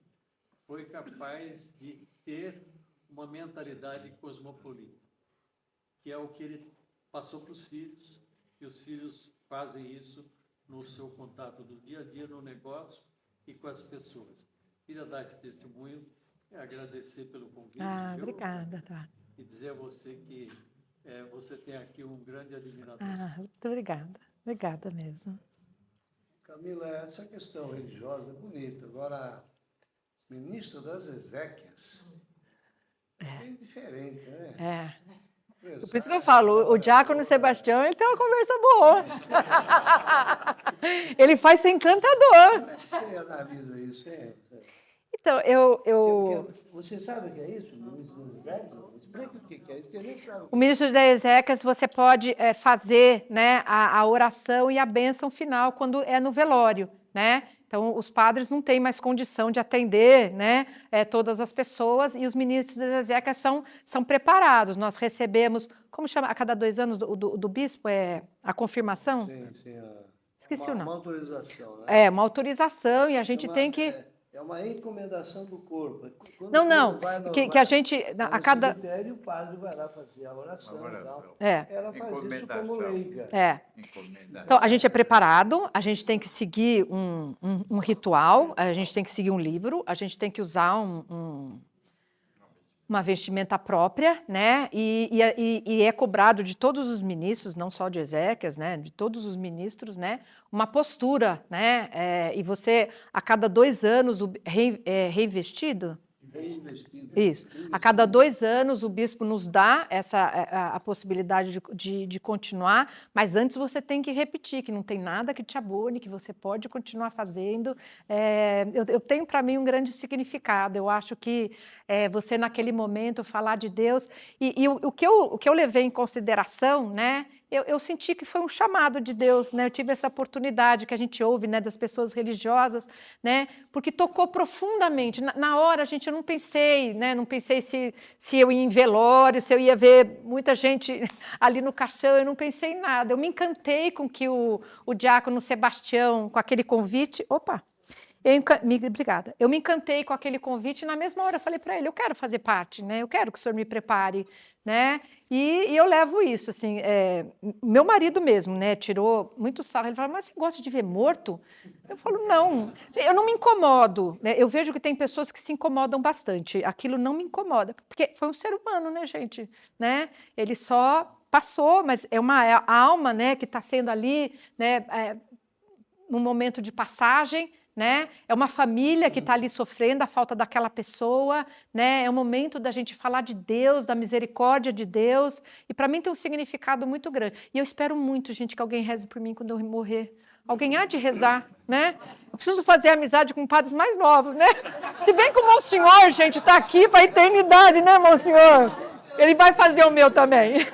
foi capaz de ter uma mentalidade cosmopolita, que é o que ele passou para os filhos, e os filhos fazem isso no seu contato do dia a dia, no negócio e com as pessoas. Queria dar esse testemunho, agradecer pelo convite. Obrigada, tá. E dizer a você que você tem aqui um grande admirador. Muito obrigada. Obrigada mesmo. Camila, essa questão religiosa é bonita. Agora, ministro das Ezequias é bem diferente, né? Por isso que eu falo, o diácono Sebastião, ele tem uma conversa boa. Ele faz ser encantador. Como é que você analisa isso, hein? Então, Você sabe o que é isso, ministro das Ezequias? Explica o que é isso, que a gente sabe. O ministro das Ezequias, você pode fazer, né, a oração e a bênção final quando é no velório, né? Então, os padres não têm mais condição de atender, né, todas as pessoas, e os ministros das Ezequias são preparados. Nós recebemos, como chama, a cada 2 anos do bispo, a confirmação? Sim. Esqueci o nome. Uma autorização, né? Uma autorização, e a gente tem que... É uma encomendação do corpo. Quando Não, que a gente, a cada... O padre vai lá fazer a oração e tal. É. Ela faz isso como leiga. Então, a gente é preparado, a gente tem que seguir um ritual, a gente tem que seguir um livro, a gente tem que usar uma vestimenta própria, né? E é cobrado de todos os ministros, não só de Ezequias, né? De todos os ministros, né? Uma postura, né? E você, a cada 2 anos, reinvestido? Reinvestido. Isso. A cada 2 anos, o bispo nos dá a possibilidade de continuar, mas antes você tem que repetir, que não tem nada que te abone, que você pode continuar fazendo. Eu tenho para mim um grande significado. Eu acho que você, naquele momento, falar de Deus. E o que eu levei em consideração, né? Eu senti que foi um chamado de Deus, né? Eu tive essa oportunidade que a gente ouve, né, das pessoas religiosas, né? Porque tocou profundamente. Na hora, gente, eu não pensei, né? Não pensei se eu ia em velório, se eu ia ver muita gente ali no caixão, eu não pensei em nada. Eu me encantei com que o diácono Sebastião, com aquele convite. Opa! Obrigada. Eu me encantei com aquele convite e na mesma hora eu falei para ele, eu quero fazer parte, né? Eu quero que o senhor me prepare, né? E eu levo isso, assim, meu marido mesmo, né? Tirou muito sarro, ele falou, mas você gosta de ver morto? Eu falo, não, eu não me incomodo, né? Eu vejo que tem pessoas que se incomodam bastante, aquilo não me incomoda, porque foi um ser humano, né, gente? Né? Ele só passou, mas é uma alma, né, que está sendo ali, né, num momento de passagem, né? É uma família que está ali sofrendo a falta daquela pessoa, né? É um momento da gente falar de Deus, da misericórdia de Deus, e para mim tem um significado muito grande. E eu espero muito, gente, que alguém reze por mim quando eu morrer. Alguém há de rezar, né? Eu preciso fazer amizade com padres mais novos, né? Se bem que o Monsenhor, gente, está aqui para a eternidade, né, Monsenhor? Ele vai fazer o meu também.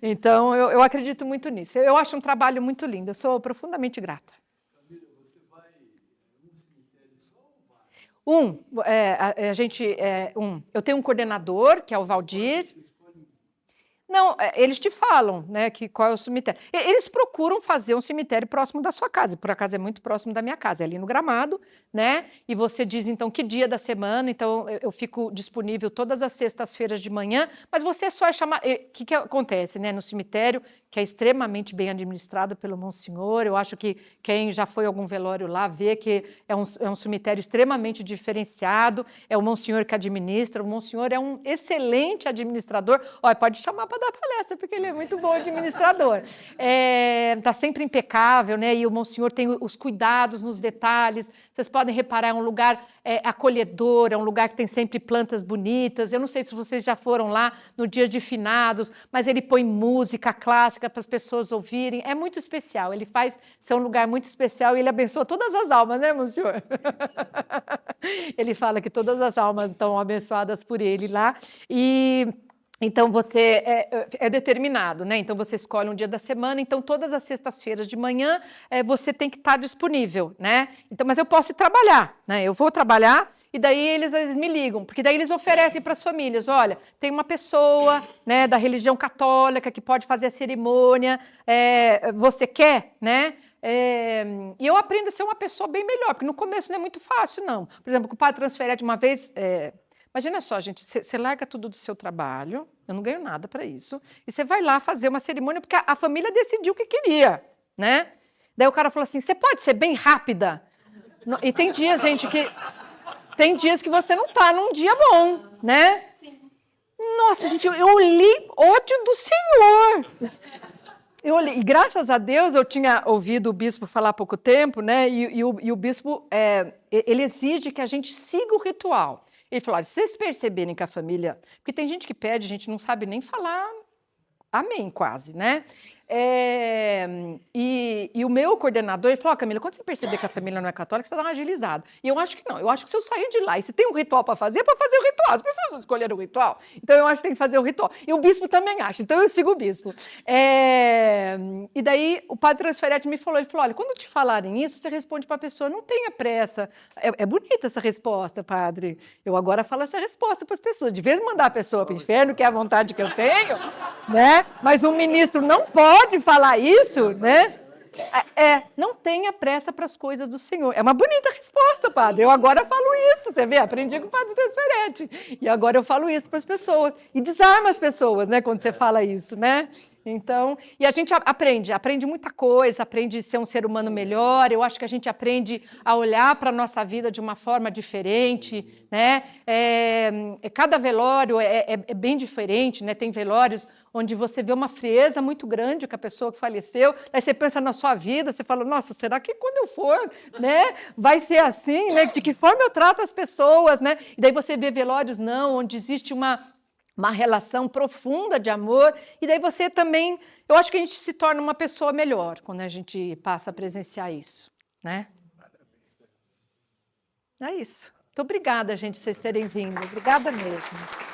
Então, eu acredito muito nisso. Eu acho um trabalho muito lindo. Eu sou profundamente grata. Camila, você vai num cemitério só ou vai? Eu tenho um coordenador, que é o Valdir. Não, eles te falam, né, qual é o cemitério. Eles procuram fazer um cemitério próximo da sua casa. Por acaso é muito próximo da minha casa, é ali no Gramado, né? E você diz, então, que dia da semana. Então, eu fico disponível todas as sextas-feiras de manhã, mas você só é chamado... O que acontece, né, no cemitério, que é extremamente bem administrado pelo Monsenhor. Eu acho que quem já foi a algum velório lá vê que é um cemitério extremamente diferenciado, é o Monsenhor que administra, o Monsenhor é um excelente administrador. Olha, pode chamar para dar palestra, porque ele é muito bom administrador. Está sempre impecável, né? E o Monsenhor tem os cuidados nos detalhes. Vocês podem reparar, é um lugar acolhedor, é um lugar que tem sempre plantas bonitas. Eu não sei se vocês já foram lá no dia de finados, mas ele põe música clássica para as pessoas ouvirem. É muito especial. Ele faz ser um lugar muito especial e ele abençoa todas as almas, né, Monsenhor? Ele fala que todas as almas estão abençoadas por ele lá. Então, você é determinado, né? Então, você escolhe um dia da semana. Então, todas as sextas-feiras de manhã, você tem que estar disponível, né? Então, mas eu posso ir trabalhar, né? Eu vou trabalhar e daí eles me ligam, porque daí eles oferecem para as famílias, olha, tem uma pessoa, né, da religião católica que pode fazer a cerimônia, você quer, né? E eu aprendo a ser uma pessoa bem melhor, porque no começo não é muito fácil, não. Por exemplo, o padre transferente uma vez... Imagina só, gente, você larga tudo do seu trabalho, eu não ganho nada para isso, e você vai lá fazer uma cerimônia porque a família decidiu o que queria, né? Daí o cara falou assim, você pode ser bem rápida? E tem dias, gente, tem dias que você não está num dia bom, né? Nossa, gente, eu li ódio do Senhor. Eu olhei, e graças a Deus eu tinha ouvido o bispo falar há pouco tempo, né? E o bispo, ele exige que a gente siga o ritual. Ele falou, olha, se vocês perceberem que a família... Porque tem gente que pede, a gente não sabe nem falar amém quase, né? E o meu coordenador, ele falou, Camila, quando você perceber que a família não é católica, você dá uma agilizada. E eu acho que não, eu acho que se eu sair de lá e se tem um ritual para fazer, é para fazer o ritual. As pessoas escolheram o ritual, então eu acho que tem que fazer o ritual. E o bispo também acha, então eu sigo o bispo. E daí o padre transferente me falou, ele falou, olha, quando te falarem isso, você responde para a pessoa, não tenha pressa. É bonita essa resposta, padre. Eu agora falo essa resposta para as pessoas. De vez em mandar a pessoa para o inferno, que é a vontade que eu tenho, né? Mas um ministro não pode falar isso, né? Não tenha pressa para as coisas do Senhor. É uma bonita resposta, padre. Eu agora falo isso, você vê, aprendi com o padre transferente. E agora eu falo isso para as pessoas. E desarma as pessoas, né, quando você fala isso, né? Então, e a gente aprende muita coisa, aprende a ser um ser humano melhor. Eu acho que a gente aprende a olhar para a nossa vida de uma forma diferente, né? Cada velório é bem diferente, né? Tem velórios onde você vê uma frieza muito grande com a pessoa que faleceu, aí você pensa na sua vida, você fala, nossa, será que quando eu for, né, vai ser assim, né? De que forma eu trato as pessoas, né? E daí você vê velórios, não, onde existe uma relação profunda de amor, e daí você também, eu acho que a gente se torna uma pessoa melhor quando a gente passa a presenciar isso, né? É isso. Muito obrigada, gente, vocês terem vindo. Obrigada mesmo.